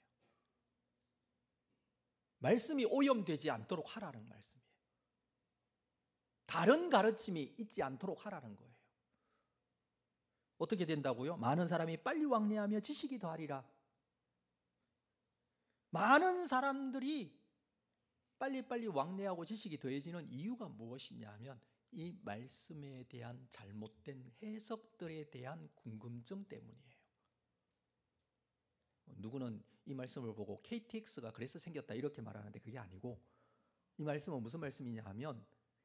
말씀이 오염되지 않도록 하라는 말씀이에요. 다른 가르침이 있지 않도록 하라는 거예요. 어떻게 된다고요? 많은 사람이 빨리 왕래하며 지식이 더하리라. 많은 사람들이 빨리빨리 왕래하고 지식이 더해지는 이유가 무엇이냐 하면 이 말씀에 대한 잘못된 해석들에 대한 궁금증 때문이에요. 누구는 이 말씀을 보고 KTX가 그래서 생겼다 이렇게 말하는데 그게 아니고, 이 말씀은 무슨 말씀이냐 하면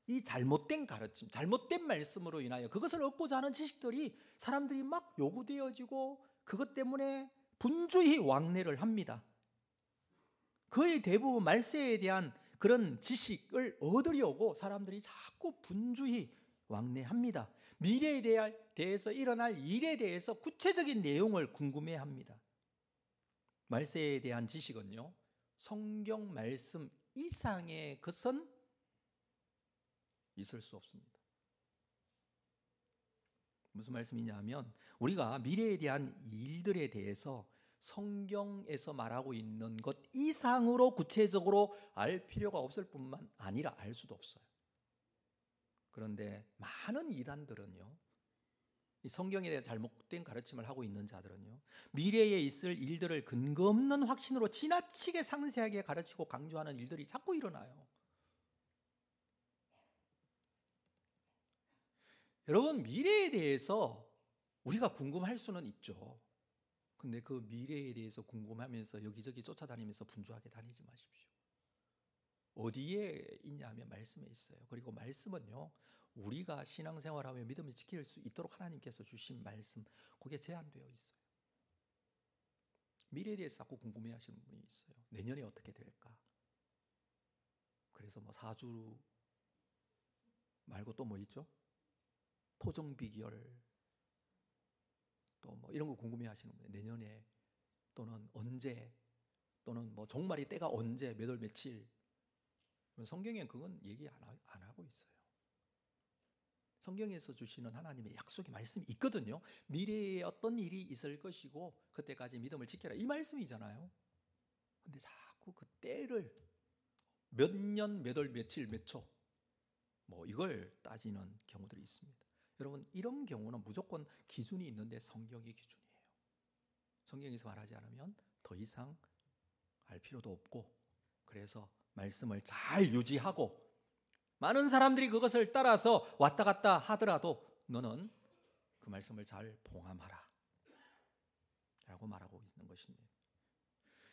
이 잘못된 가르침, 잘못된 말씀으로 인하여 그것을 얻고자 하는 지식들이 사람들이 막 요구되어지고 그것 때문에 분주히 왕래를 합니다. 거의 대부분 말세에 대한 그런 지식을 얻으려고 사람들이 자꾸 분주히 왕래합니다. 미래에 대해서 일어날 일에 대해서 구체적인 내용을 궁금해합니다. 말세에 대한 지식은요, 성경 말씀 이상의 것은 있을 수 없습니다. 무슨 말씀이냐 하면 우리가 미래에 대한 일들에 대해서 성경에서 말하고 있는 것 이상으로 구체적으로 알 필요가 없을 뿐만 아니라 알 수도 없어요. 그런데 많은 이단들은요, 이 성경에 대해 잘못된 가르침을 하고 있는 자들은요, 미래에 있을 일들을 근거 없는 확신으로 지나치게 상세하게 가르치고 강조하는 일들이 자꾸 일어나요. 여러분, 미래에 대해서 우리가 궁금할 수는 있죠. 근데 그 미래에 대해서 궁금하면서 여기저기 쫓아다니면서 분주하게 다니지 마십시오. 어디에 있냐면 말씀에 있어요. 그리고 말씀은요, 우리가 신앙생활하며 믿음을 지킬 수 있도록 하나님께서 주신 말씀, 그게 제한되어 있어요. 미래에 대해서 자꾸 궁금해하시는 분이 있어요. 내년에 어떻게 될까? 그래서 뭐 사주 말고 또 뭐 있죠? 토정 비결, 또 뭐 이런 거 궁금해하시는 분이 내년에 또는 언제, 또는 뭐 종말이 때가 언제, 몇 월 며칠. 성경엔 그건 얘기 안 하고 있어요. 성경에서 주시는 하나님의 약속의 말씀이 있거든요. 미래에 어떤 일이 있을 것이고 그때까지 믿음을 지켜라, 이 말씀이잖아요. 근데 자꾸 그 때를 몇 년, 몇 월, 며칠, 몇 초, 뭐 이걸 따지는 경우들이 있습니다. 여러분, 이런 경우는 무조건 기준이 있는데 성경이 기준이에요. 성경에서 말하지 않으면 더 이상 알 필요도 없고, 그래서 말씀을 잘 유지하고 많은 사람들이 그것을 따라서 왔다 갔다 하더라도 너는 그 말씀을 잘 봉함하라 라고 말하고 있는 것입니다.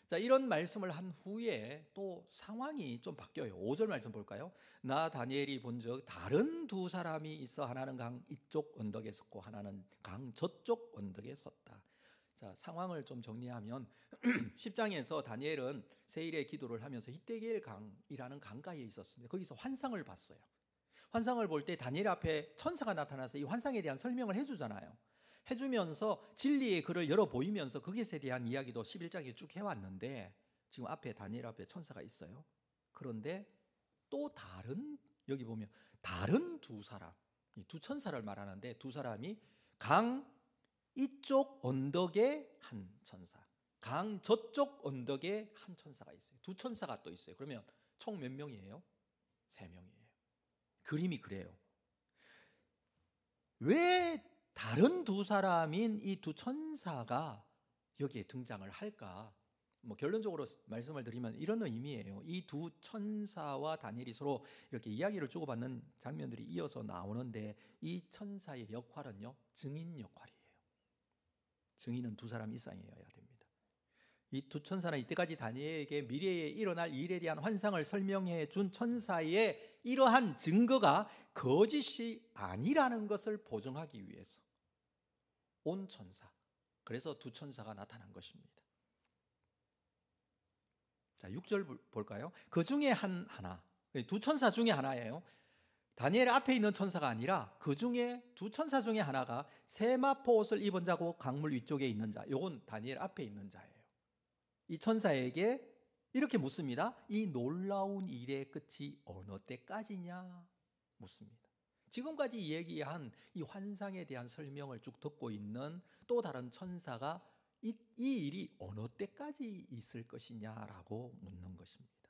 자, 이런 말씀을 한 후에 또 상황이 좀 바뀌어요. 5절 말씀 볼까요? 나 다니엘이 본즉 다른 두 사람이 있어 하나는 강 이쪽 언덕에 섰고 하나는 강 저쪽 언덕에 섰다. 자, 상황을 좀 정리하면 10장에서 다니엘은 세일의 기도를 하면서 히데겔 강이라는 강가에 있었습니다. 거기서 환상을 봤어요. 환상을 볼 때 다니엘 앞에 천사가 나타나서 이 환상에 대한 설명을 해주잖아요. 해주면서 진리의 글을 열어 보이면서 그것에 대한 이야기도 11장에 쭉 해왔는데, 지금 앞에 다니엘 앞에 천사가 있어요. 그런데 또 다른, 여기 보면 다른 두 사람, 이 두 천사를 말하는데, 두 사람이 강 이쪽 언덕에 한 천사, 강 저쪽 언덕에 한 천사가 있어요. 두 천사가 또 있어요. 그러면 총 몇 명이에요? 3명이에요. 그림이 그래요. 왜 다른 두 사람인 이 두 천사가 여기에 등장을 할까? 뭐 결론적으로 말씀을 드리면 이런 의미예요. 이 두 천사와 다니엘이 서로 이렇게 이야기를 주고받는 장면들이 이어서 나오는데, 이 천사의 역할은요, 증인 역할이에요. 증인은 두 사람 이상이어야 됩니다. 이 두 천사는 이때까지 다니엘에게 미래에 일어날 일에 대한 환상을 설명해 준 천사의 이러한 증거가 거짓이 아니라는 것을 보증하기 위해서 온 천사, 그래서 두 천사가 나타난 것입니다. 자, 6절 볼까요? 그 중에 하나, 두 천사 중에 하나예요. 다니엘 앞에 있는 천사가 아니라 그 중에 두 천사 중에 하나가 세마포 옷을 입은 자고 강물 위쪽에 있는 자, 요건 다니엘 앞에 있는 자예요. 이 천사에게 이렇게 묻습니다. 이 놀라운 일의 끝이 어느 때까지냐 묻습니다. 지금까지 얘기한 이 환상에 대한 설명을 쭉 듣고 있는 또 다른 천사가 이 일이 어느 때까지 있을 것이냐라고 묻는 것입니다.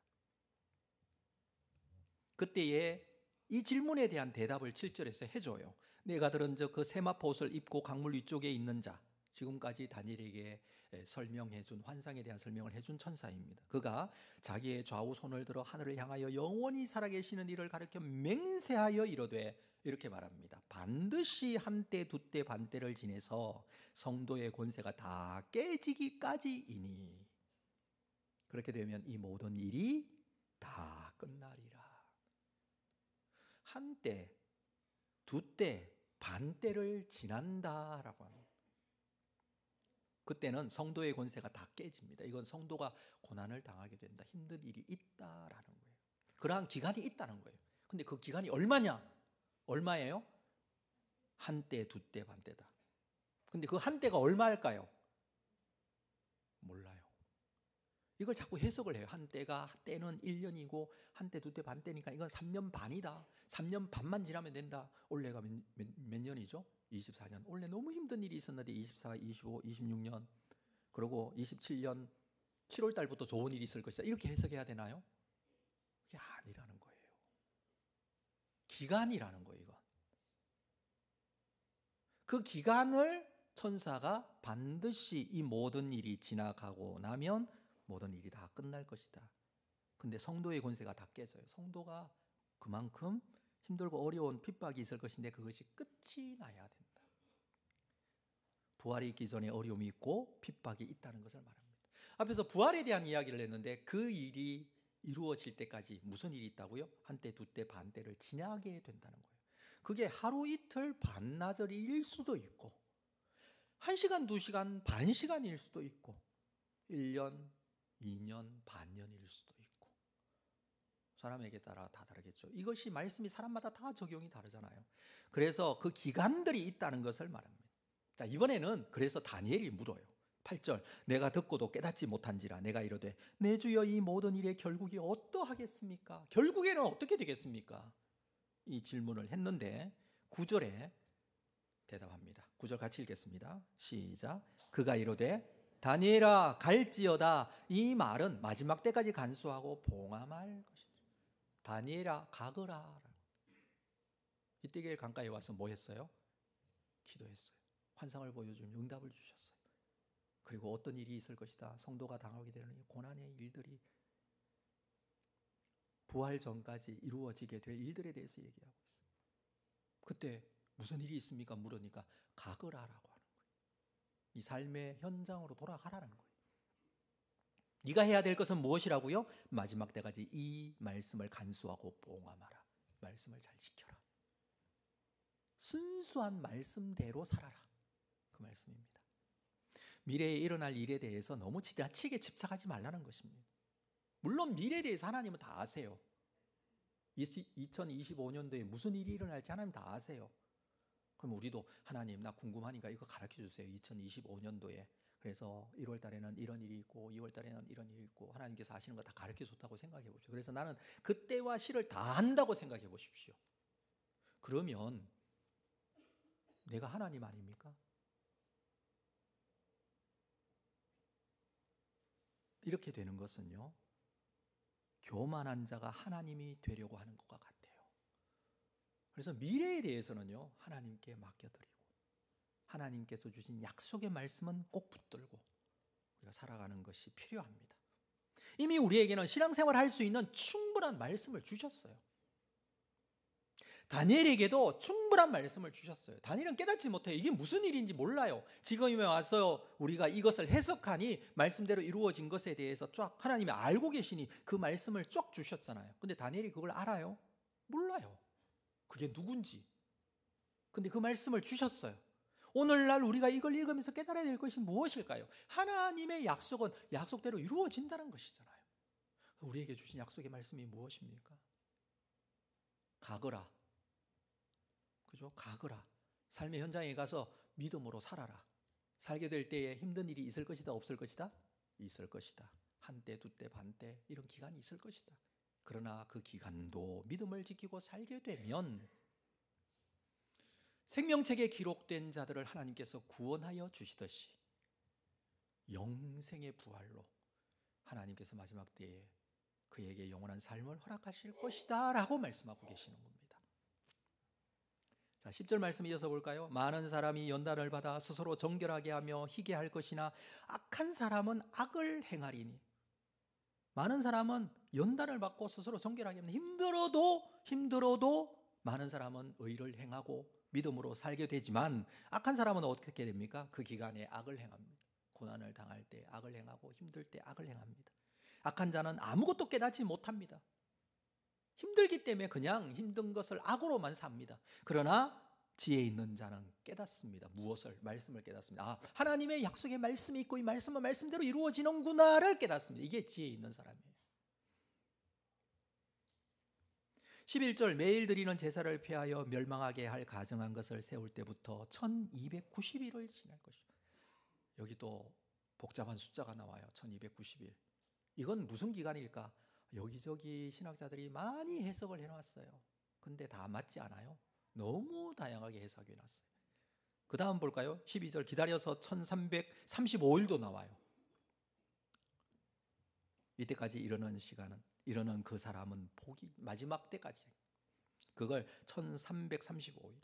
그때에 이 질문에 대한 대답을 7절에서 해줘요. 내가 들은 즉 그 세마포 옷을 입고 강물 위쪽에 있는 자, 지금까지 다니엘에게 설명해준, 환상에 대한 설명을 해준 천사입니다. 그가 자기의 좌우 손을 들어 하늘을 향하여 영원히 살아계시는 이를 가리켜 맹세하여 이르되, 이렇게 말합니다. 반드시 한때 두때 반때를 지내서 성도의 권세가 다 깨지기까지이니, 그렇게 되면 이 모든 일이 다 끝나리라. 한때, 두때, 반때를 지난다라고 합니다. 그때는 성도의 권세가 다 깨집니다. 이건 성도가 고난을 당하게 된다, 힘든 일이 있다라는 거예요. 그러한 기간이 있다는 거예요. 근데 그 기간이 얼마냐? 얼마예요? 한때, 두때, 반때다. 근데 그 한때가 얼마일까요? 몰라요. 이걸 자꾸 해석을 해요. 한때가, 때는 1년이고 한때, 두때, 반때니까 이건 3년 반이다. 3년 반만 지나면 된다. 올해가 몇 년이죠? 24년. 원래 너무 힘든 일이 있었는데 24, 25, 26년, 그리고 27년 7월 달부터 좋은 일이 있을 것이다. 이렇게 해석해야 되나요? 그게 아니라는 거예요. 기간이라는 거예요, 이건. 그 기간을 천사가 반드시 이 모든 일이 지나가고 나면 모든 일이 다 끝날 것이다. 근데 성도의 권세가 다 깨져요. 성도가 그만큼 힘들고 어려운 핍박이 있을 것인데 그것이 끝이 나야 된다. 부활이 있기 전에 어려움이 있고 핍박이 있다는 것을 말합니다. 앞에서 부활에 대한 이야기를 했는데 그 일이 이루어질 때까지 무슨 일이 있다고요? 한때, 두때, 반때를 지나게 된다는 거예요. 그게 하루 이틀 반나절일 수도 있고 1시간, 2시간, 반 시간일 수도 있고 1년, 2년, 반년일 수도 있고 사람에게 따라 다 다르겠죠. 이것이 말씀이 사람마다 다 적용이 다르잖아요. 그래서 그 기간들이 있다는 것을 말합니다. 자, 이번에는 그래서 다니엘이 물어요. 8절 내가 듣고도 깨닫지 못한지라 내가 이르되 내 주여 이 모든 일의 결국이 어떠하겠습니까? 결국에는 어떻게 되겠습니까? 이 질문을 했는데 9절에 대답합니다. 9절 같이 읽겠습니다. 시작. 그가 이르되 다니엘아 갈지어다. 이 말은 마지막 때까지 간수하고 봉함할 것이다. 다니엘아 가거라. 이때에 강가에 와서 뭐 했어요? 기도했어요. 환상을 보여주면 응답을 주셨어요. 그리고 어떤 일이 있을 것이다. 성도가 당하게 되는 이 고난의 일들이 부활 전까지 이루어지게 될 일들에 대해서 얘기하고 있어요. 그때 무슨 일이 있습니까? 물으니까 가거라라고 하는 거예요. 이 삶의 현장으로 돌아가라는 거예요. 네가 해야 될 것은 무엇이라고요? 마지막 때까지 이 말씀을 간수하고 봉함하라. 말씀을 잘 지켜라. 순수한 말씀대로 살아라. 그 말씀입니다. 미래에 일어날 일에 대해서 너무 지나치게 집착하지 말라는 것입니다. 물론 미래에 대해서 하나님은 다 아세요. 2025년도에 무슨 일이 일어날지 하나님 다 아세요. 그럼 우리도 하나님 나 궁금하니까 이거 가르쳐 주세요. 2025년도에 그래서 1월 달에는 이런 일이 있고 2월 달에는 이런 일이 있고 하나님께서 하시는 거 다 가르쳐 줬다고 생각해 보십시오. 그래서 나는 그때와 시를 다 한다고 생각해 보십시오. 그러면 내가 하나님 아닙니까? 이렇게 되는 것은요, 교만한 자가 하나님이 되려고 하는 것과 같아요. 그래서 미래에 대해서는요, 하나님께 맡겨드리고 하나님께서 주신 약속의 말씀은 꼭 붙들고 우리가 살아가는 것이 필요합니다. 이미 우리에게는 신앙생활을 할 수 있는 충분한 말씀을 주셨어요. 다니엘에게도 충분한 말씀을 주셨어요. 다니엘은 깨닫지 못해요. 이게 무슨 일인지 몰라요. 지금에 와서 우리가 이것을 해석하니 말씀대로 이루어진 것에 대해서 쫙 하나님이 알고 계시니 그 말씀을 쫙 주셨잖아요. 근데 다니엘이 그걸 알아요? 몰라요. 그게 누군지. 근데 그 말씀을 주셨어요. 오늘날 우리가 이걸 읽으면서 깨달아야 될 것이 무엇일까요? 하나님의 약속은 약속대로 이루어진다는 것이잖아요. 우리에게 주신 약속의 말씀이 무엇입니까? 가거라. 그죠? 가거라. 삶의 현장에 가서 믿음으로 살아라. 살게 될 때에 힘든 일이 있을 것이다, 없을 것이다? 있을 것이다. 한때, 두때, 반때 이런 기간이 있을 것이다. 그러나 그 기간도 믿음을 지키고 살게 되면 생명책에 기록된 자들을 하나님께서 구원하여 주시듯이 영생의 부활로 하나님께서 마지막 때에 그에게 영원한 삶을 허락하실 것이다 라고 말씀하고 계시는 겁니다. 자, 10절 말씀 이어서 볼까요? 많은 사람이 연단을 받아 스스로 정결하게 하며 희게 할 것이나 악한 사람은 악을 행하리니. 많은 사람은 연단을 받고 스스로 정결하게 하면 힘들어도 많은 사람은 의를 행하고 믿음으로 살게 되지만 악한 사람은 어떻게 됩니까? 그 기간에 악을 행합니다. 고난을 당할 때 악을 행하고 힘들 때 악을 행합니다. 악한 자는 아무것도 깨닫지 못합니다. 힘들기 때문에 그냥 힘든 것을 악으로만 삽니다. 그러나 지혜 있는 자는 깨닫습니다. 무엇을? 말씀을 깨닫습니다. 아, 하나님의 약속의 말씀이 있고 이 말씀은 말씀대로 이루어지는구나를 깨닫습니다. 이게 지혜 있는 사람이에요. 11절 매일 드리는 제사를 폐하여 멸망하게 할 가정한 것을 세울 때부터 1290일을 지날 것이죠. 여기 또 복잡한 숫자가 나와요. 1290일. 이건 무슨 기간일까? 여기저기 신학자들이 많이 해석을 해놨어요. 근데 다 맞지 않아요. 너무 다양하게 해석해 놨어요. 그 다음 볼까요? 12절 기다려서 1335일도 나와요. 이때까지 이르는 시간은 이르는 그 사람은 복이 마지막 때까지 그걸 1335일이에요.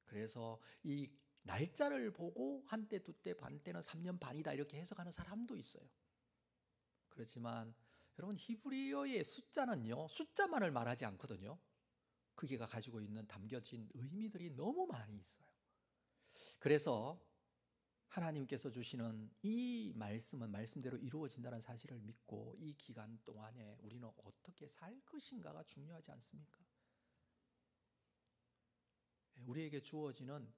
그래서 이 날짜를 보고 한때 두때 반때는 3년 반이다 이렇게 해석하는 사람도 있어요. 그렇지만 여러분 히브리어의 숫자는요 숫자만을 말하지 않거든요. 그게가 가지고 있는 담겨진 의미들이 너무 많이 있어요. 그래서 하나님께서 주시는 이 말씀은 말씀대로 이루어진다는 사실을 믿고 이 기간 동안에 우리는 어떻게 살 것인가가 중요하지 않습니까? 우리에게 주어지는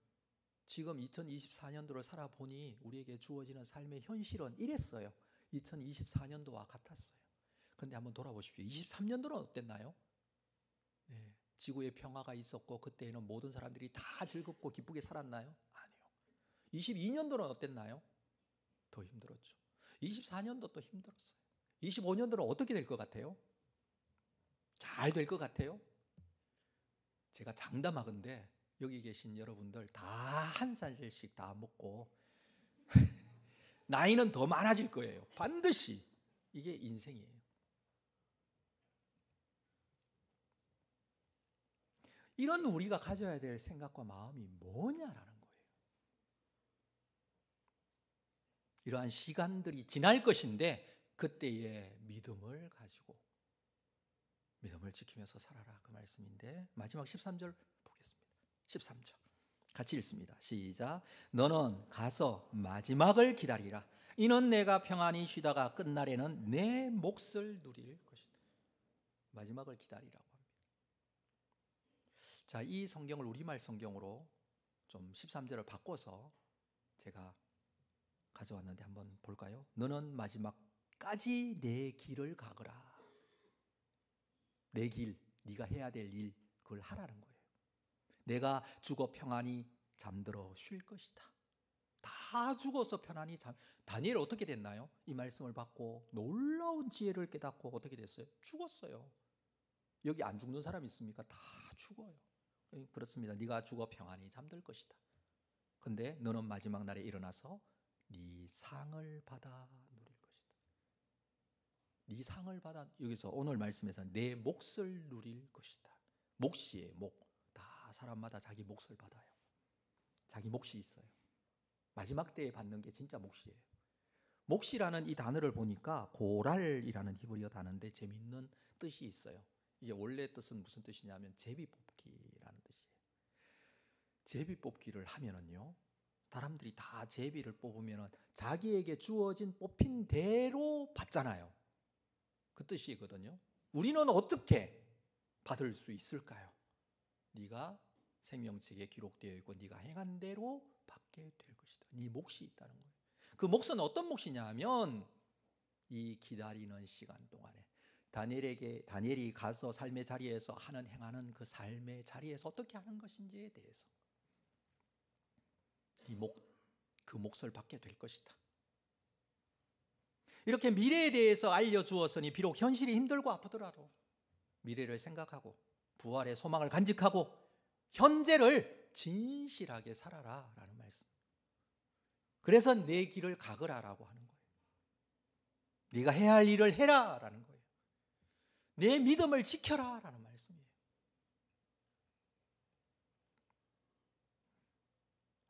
지금 2024년도를 살아보니 우리에게 주어지는 삶의 현실은 이랬어요. 2024년도와 같았어요. 그런데 한번 돌아보십시오. 23년도는 어땠나요? 네, 지구에 평화가 있었고 그때에는 모든 사람들이 다 즐겁고 기쁘게 살았나요? 아니요. 22년도는 어땠나요? 더 힘들었죠. 24년도 또 힘들었어요. 25년도는 어떻게 될 것 같아요? 잘 될 것 같아요? 제가 장담하건대 여기 계신 여러분들 다 한 살씩 다 먹고 나이는 더 많아질 거예요. 반드시. 이게 인생이에요. 이런 우리가 가져야 될 생각과 마음이 뭐냐라는 거예요. 이러한 시간들이 지날 것인데 그때의 믿음을 가지고 믿음을 지키면서 살아라, 그 말씀인데 마지막 13절 보겠습니다. 13절 같이 읽습니다. 시작. 너는 가서 마지막을 기다리라. 이는 내가 평안히 쉬다가 끝날에는 내 몫을 누릴 것이다. 마지막을 기다리라고 합니다. 자, 이 성경을 우리말 성경으로 좀 13절을 바꿔서 제가 가져왔는데 한번 볼까요? 너는 마지막까지 내 길을 가거라. 내 길, 네가 해야 될 일, 그걸 하라는 거예요. 내가 죽어 평안히 잠들어 쉴 것이다. 다 죽어서 편안히 다니엘 어떻게 됐나요? 이 말씀을 받고 놀라운 지혜를 깨닫고 어떻게 됐어요? 죽었어요. 여기 안 죽는 사람 있습니까? 다 죽어요. 그렇습니다. 네가 죽어 평안히 잠들 것이다. 근데 너는 마지막 날에 일어나서 네 상을 받아 누릴 것이다. 네 상을 받아, 여기서 오늘 말씀에서 내 몫을 누릴 것이다. 몫이에요. 몫. 다 사람마다 자기 몫을 받아요. 자기 몫이 있어요. 마지막 때에 받는 게 진짜 몫이에요. 몫이라는 이 단어를 보니까 고랄이라는 히브리어 단어인데 재밌는 뜻이 있어요. 이게 원래 뜻은 무슨 뜻이냐면 제비뽑기라는 뜻이에요. 제비뽑기를 하면은요, 사람들이 다 제비를 뽑으면은 자기에게 주어진 뽑힌 대로 받잖아요. 그 뜻이거든요. 우리는 어떻게 받을 수 있을까요? 네가 생명책에 기록되어 있고 네가 행한 대로 받게 될 것이다. 네 몫이 있다는 거예요. 그 몫은 어떤 몫이냐 하면 이 기다리는 시간 동안에 다니엘이 가서 삶의 자리에서 행하는 그 삶의 자리에서 어떻게 하는 것인지에 대해서 그 몫을 받게 될 것이다. 이렇게 미래에 대해서 알려주었으니 비록 현실이 힘들고 아프더라도 미래를 생각하고 부활의 소망을 간직하고 현재를 진실하게 살아라 라는 말씀. 그래서 내 길을 가거라라고 하는 거예요. 네가 해야 할 일을 해라 라는 거예요. 내 믿음을 지켜라 라는 말씀이에요.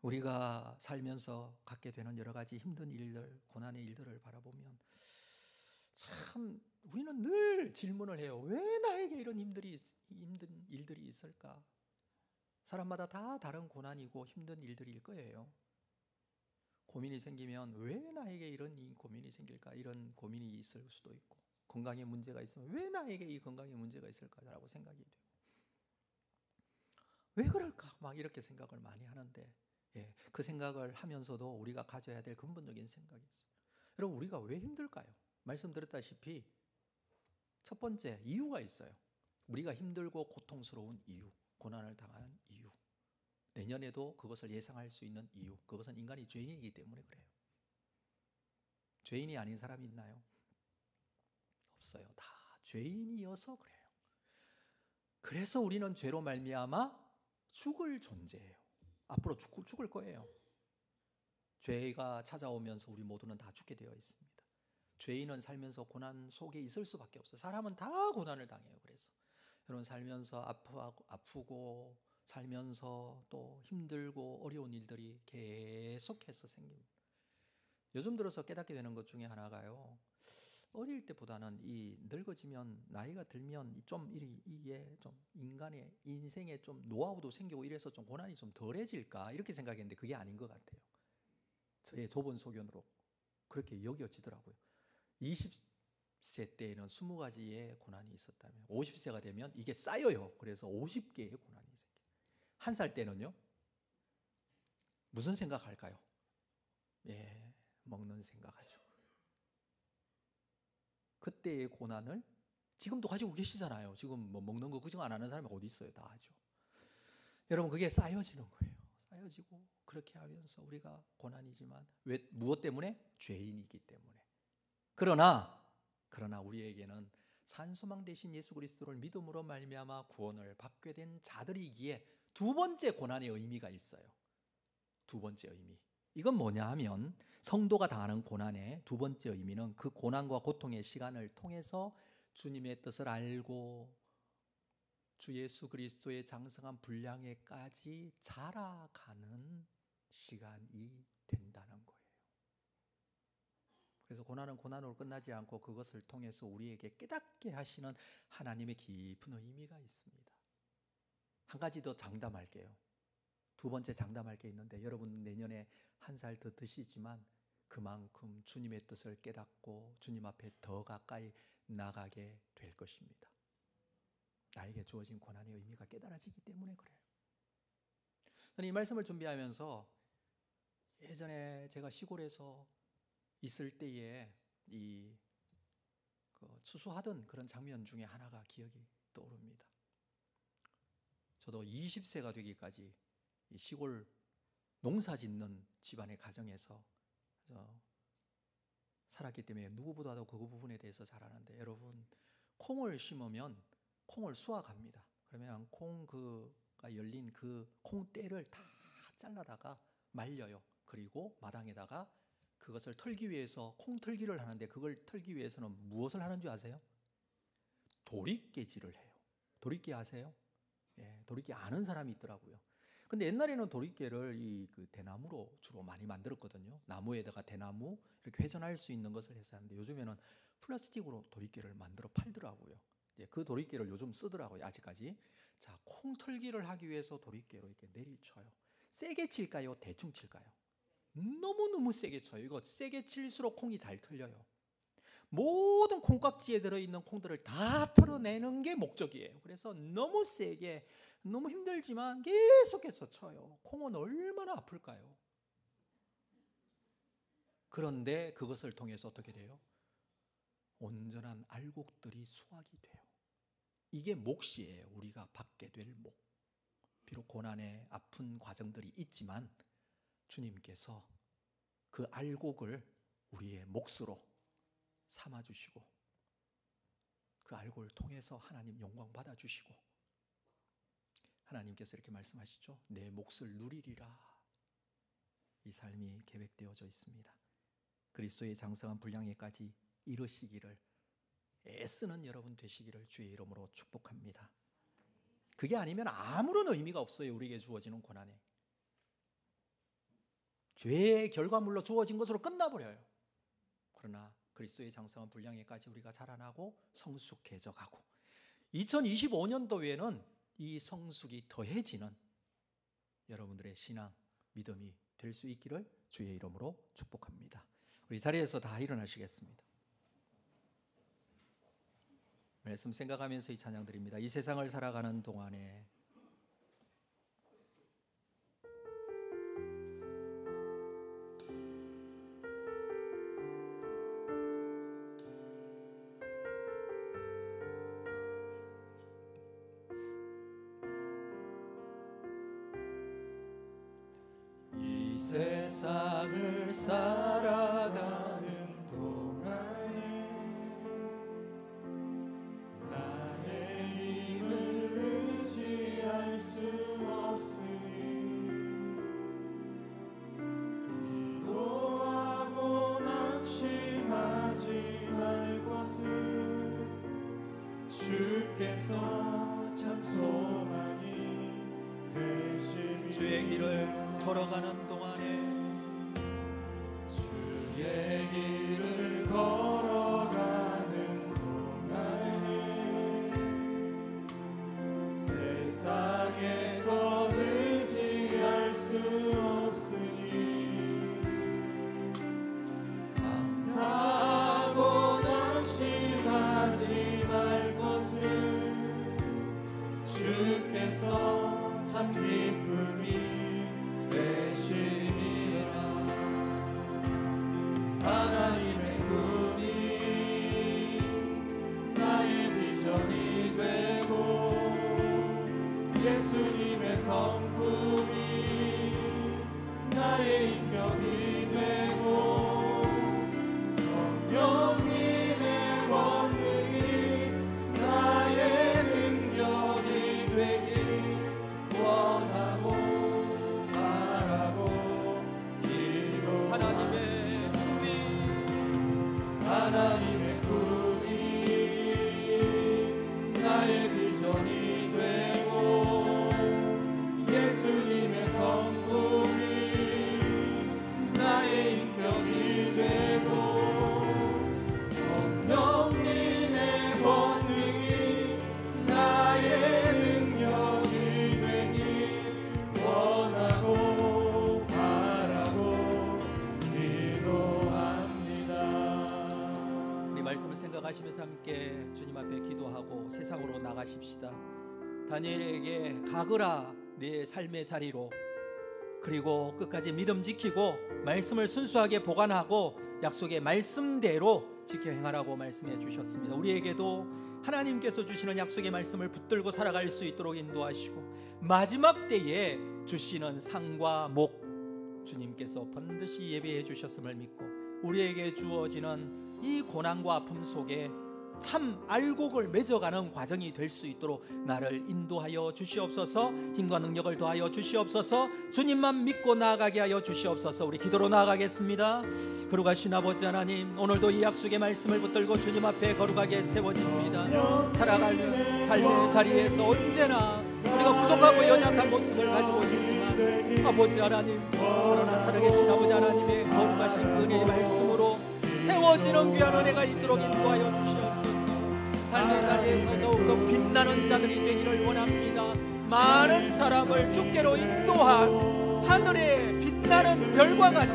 우리가 살면서 갖게 되는 여러 가지 힘든 일들, 고난의 일들을 바라보면 참 우리는 늘 질문을 해요. 왜 나에게 이런 힘든 일들이 있을까? 사람마다 다 다른 고난이고 힘든 일들일 거예요. 고민이 생기면 왜 나에게 이런 고민이 생길까? 이런 고민이 있을 수도 있고, 건강에 문제가 있으면 왜 나에게 이 건강에 문제가 있을까라고 생각이 되고, 왜 그럴까? 막 이렇게 생각을 많이 하는데, 그 생각을 하면서도 우리가 가져야 될 근본적인 생각이 있어요. 여러분, 우리가 왜 힘들까요? 말씀드렸다시피 첫 번째 이유가 있어요. 우리가 힘들고 고통스러운 이유, 고난을 당하는 이유, 내년에도 그것을 예상할 수 있는 이유, 그것은 인간이 죄인이기 때문에 그래요. 죄인이 아닌 사람이 있나요? 없어요. 다 죄인이어서 그래요. 그래서 우리는 죄로 말미암아 죽을 존재예요. 앞으로 죽을 거예요. 죄가 찾아오면서 우리 모두는 다 죽게 되어 있습니다. 죄인은 살면서 고난 속에 있을 수밖에 없어요. 사람은 다 고난을 당해요. 그래서 여러분 살면서 아프고 살면서 또 힘들고 어려운 일들이 계속해서 생깁니다. 요즘 들어서 깨닫게 되는 것 중에 하나가요, 어릴 때보다는 이 늙어지면 나이가 들면 좀 이게 좀 인간의 인생에 좀 노하우도 생기고 이래서 좀 고난이 좀 덜해질까 이렇게 생각했는데 그게 아닌 것 같아요. 저의 좁은 소견으로 그렇게 여겨지더라고요. 20세 때에는 20가지의 고난이 있었다면 50세가 되면 이게 쌓여요. 그래서 50개의 고난이 생겨요. 1살 때는요. 무슨 생각할까요? 예, 먹는 생각하죠. 그때의 고난을 지금도 가지고 계시잖아요. 지금 뭐 먹는 거 걱정 안 하는 사람이 어디 있어요? 다 하죠. 여러분 그게 쌓여지는 거예요. 쌓여지고 그렇게 하면서 우리가 고난이지만 왜 무엇 때문에? 죄인이기 때문에. 그러나 우리에게는 산소망 대신 예수 그리스도를 믿음으로 말미암아 구원을 받게 된 자들이기에 두 번째 고난의 의미가 있어요. 두 번째 의미. 이건 뭐냐 하면 성도가 당하는 고난의 두 번째 의미는 그 고난과 고통의 시간을 통해서 주님의 뜻을 알고 주 예수 그리스도의 장성한 분량에까지 자라가는 시간이 된다는 거예요. 그래서 고난은 고난으로 끝나지 않고 그것을 통해서 우리에게 깨닫게 하시는 하나님의 깊은 의미가 있습니다. 한 가지 더 장담할게요. 두 번째 장담할 게 있는데 여러분 내년에 1살 더 드시지만 그만큼 주님의 뜻을 깨닫고 주님 앞에 더 가까이 나가게 될 것입니다. 나에게 주어진 고난의 의미가 깨달아지기 때문에 그래요. 저는 이 말씀을 준비하면서 예전에 제가 시골에서 있을 때에 추수하던 그런 장면 중에 하나가 기억이 떠오릅니다. 저도 20세가 되기까지 이 시골 농사 짓는 집안의 가정에서 살았기 때문에 누구보다도 그 부분에 대해서 잘 아는데 여러분 콩을 심으면 콩을 수확합니다. 그러면 콩가 열린 그 콩대를 다 잘라다가 말려요. 그리고 마당에다가 그것을 털기 위해서 콩털기를 하는데 그걸 털기 위해서는 무엇을 하는 줄 아세요? 도리깨질을 해요. 도리깨 아세요? 예, 도리깨 아는 사람이 있더라고요. 근데 옛날에는 도리깨를 그 대나무로 주로 많이 만들었거든요. 나무에다가 대나무 이렇게 회전할 수 있는 것을 해서 하는데 요즘에는 플라스틱으로 도리깨를 만들어 팔더라고요. 그 도리깨를 요즘 쓰더라고요. 아직까지. 자, 콩 털기를 하기 위해서 도리깨로 이렇게 내리쳐요. 세게 칠까요? 대충 칠까요? 너무너무 세게 쳐요. 이거 세게 칠수록 콩이 잘 털려요. 모든 콩깍지에 들어있는 콩들을 다 털어내는 게 목적이에요. 그래서 너무 세게 너무 힘들지만 계속해서 쳐요. 콩은 얼마나 아플까요? 그런데 그것을 통해서 어떻게 돼요? 온전한 알곡들이 수확이 돼요. 이게 몫이에요. 우리가 받게 될 몫. 비록 고난의 아픈 과정들이 있지만 주님께서 그 알곡을 우리의 몫으로 삼아주시고 그 알곡을 통해서 하나님 영광 받아주시고 하나님께서 이렇게 말씀하시죠. 내 몫을 누리리라. 이 삶이 계획되어져 있습니다. 그리스도의 장성한 분량에까지 이르시기를 애쓰는 여러분 되시기를 주의 이름으로 축복합니다. 그게 아니면 아무런 의미가 없어요. 우리에게 주어지는 고난에. 죄의 결과물로 주어진 것으로 끝나버려요. 그러나 그리스도의 장성한 분량에까지 우리가 자라나고 성숙해져 가고 2025년도에는 이 성숙이 더해지는 여러분들의 신앙, 믿음이 될 수 있기를 주의 이름으로 축복합니다. 우리 자리에서 다 일어나시겠습니다. 말씀 생각하면서 이 찬양 드립니다. 이 세상을 살아가는 동안에 이 세상을 살아가는 동안에 나의 힘을 의지할 수 없으니 기도하고 낙심하지 말 것을 주께서 참 소망이 되시니 주의 길을 걸어가는 동안에 주의 길을 걸어가 내게 더 의지할 수 없으니 감사하고 낙심하지 말 것은 주께서 참 기쁨이 되시니라. 하나님의 꿈이 나의 비전이 되고 예수님의 성품이 나의 인격이 되고 성령님의 권능이 나의 능력이 되길 원하고 바라고 기도. 하나님의 꿈이 나의 비전이 되고 예수님의 성품이 나의 인격이 되고 성령님의 권능이 나의 능력이 되길 원하고 바라고 기도합니다. 우리 말씀을 생각하시면서 함께 주님 앞에 기도하고 세상으로 나가십시다. 다니엘에게 가거라 내 삶의 자리로, 그리고 끝까지 믿음 지키고 말씀을 순수하게 보관하고 약속의 말씀대로 지켜 행하라고 말씀해 주셨습니다. 우리에게도 하나님께서 주시는 약속의 말씀을 붙들고 살아갈 수 있도록 인도하시고 마지막 때에 주시는 상과 목 주님께서 반드시 예비해 주셨음을 믿고 우리에게 주어지는 이 고난과 아픔 속에 참 알곡을 맺어가는 과정이 될 수 있도록 나를 인도하여 주시옵소서. 힘과 능력을 더하여 주시옵소서. 주님만 믿고 나아가게 하여 주시옵소서. 우리 기도로 나아가겠습니다. 거룩하신 아버지 하나님, 오늘도 이 약속의 말씀을 붙들고 주님 앞에 거룩하게 세워집니다. 살아갈 삶의 자리에서 언제나 우리가 부족하고 연약한 모습을 가지고 있지만 아버지 하나님, 그러나 살아계신 아버지 하나님의 거룩하신 은혜의 말씀으로 세워지는 귀한 은혜가 있도록 인도하여 주시옵소서. 삶의 자리에서 더욱더 빛나는 자들이 되기를 원합니다. 많은 사람을 주께로 인도한 하늘의 빛나는 별과 같이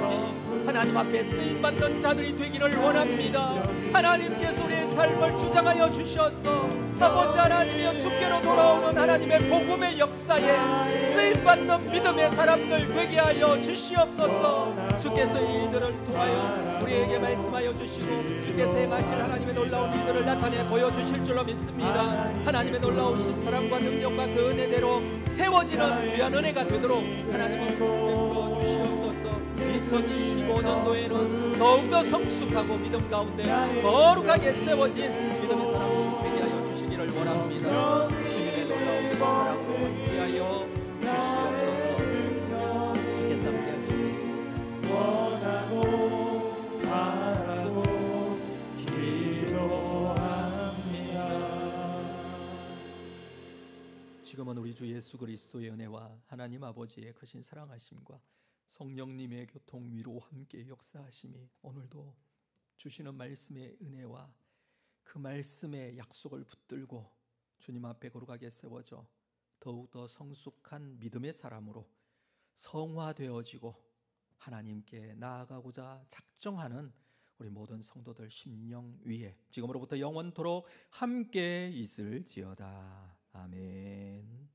하나님 앞에 쓰임받는 자들이 되기를 원합니다. 하나님께서 우리의 삶을 주장하여 주셔서 아버지 하나님이여 주께로 돌아오는 하나님의 복음의 역사에 쓰임받는 믿음의 사람들 되게 하여 주시옵소서. 주께서 이들을 통하여 우리에게 말씀하여 주시고 주께서 행하실 하나님의 놀라운 일들을 나타내 보여주실 줄로 믿습니다. 하나님의 놀라우신 사랑과 능력과 그 은혜대로 세워지는 귀한 은혜가 되도록 하나님은 베풀어 주시옵소서. 2025년도에는 더욱더 성숙하고 믿음 가운데 거룩하게 세워진 믿음의 사람들 되게 하여 주시기를 원합니다. 주님의 놀라운 사랑으로 함께하여 주시옵소서. 주께서 함께하시옵소서. 원하고 바라고 기도합니다. 지금은 우리 주 예수 그리스도의 은혜와 하나님 아버지의 크신 사랑하심과 성령님의 교통 위로 함께 역사하심이 오늘도 주시는 말씀의 은혜와 그 말씀의 약속을 붙들고 주님 앞에 거룩하게 세워져 더욱더 성숙한 믿음의 사람으로 성화되어지고 하나님께 나아가고자 작정하는 우리 모든 성도들 심령 위에 지금으로부터 영원토록 함께 있을지어다. 아멘.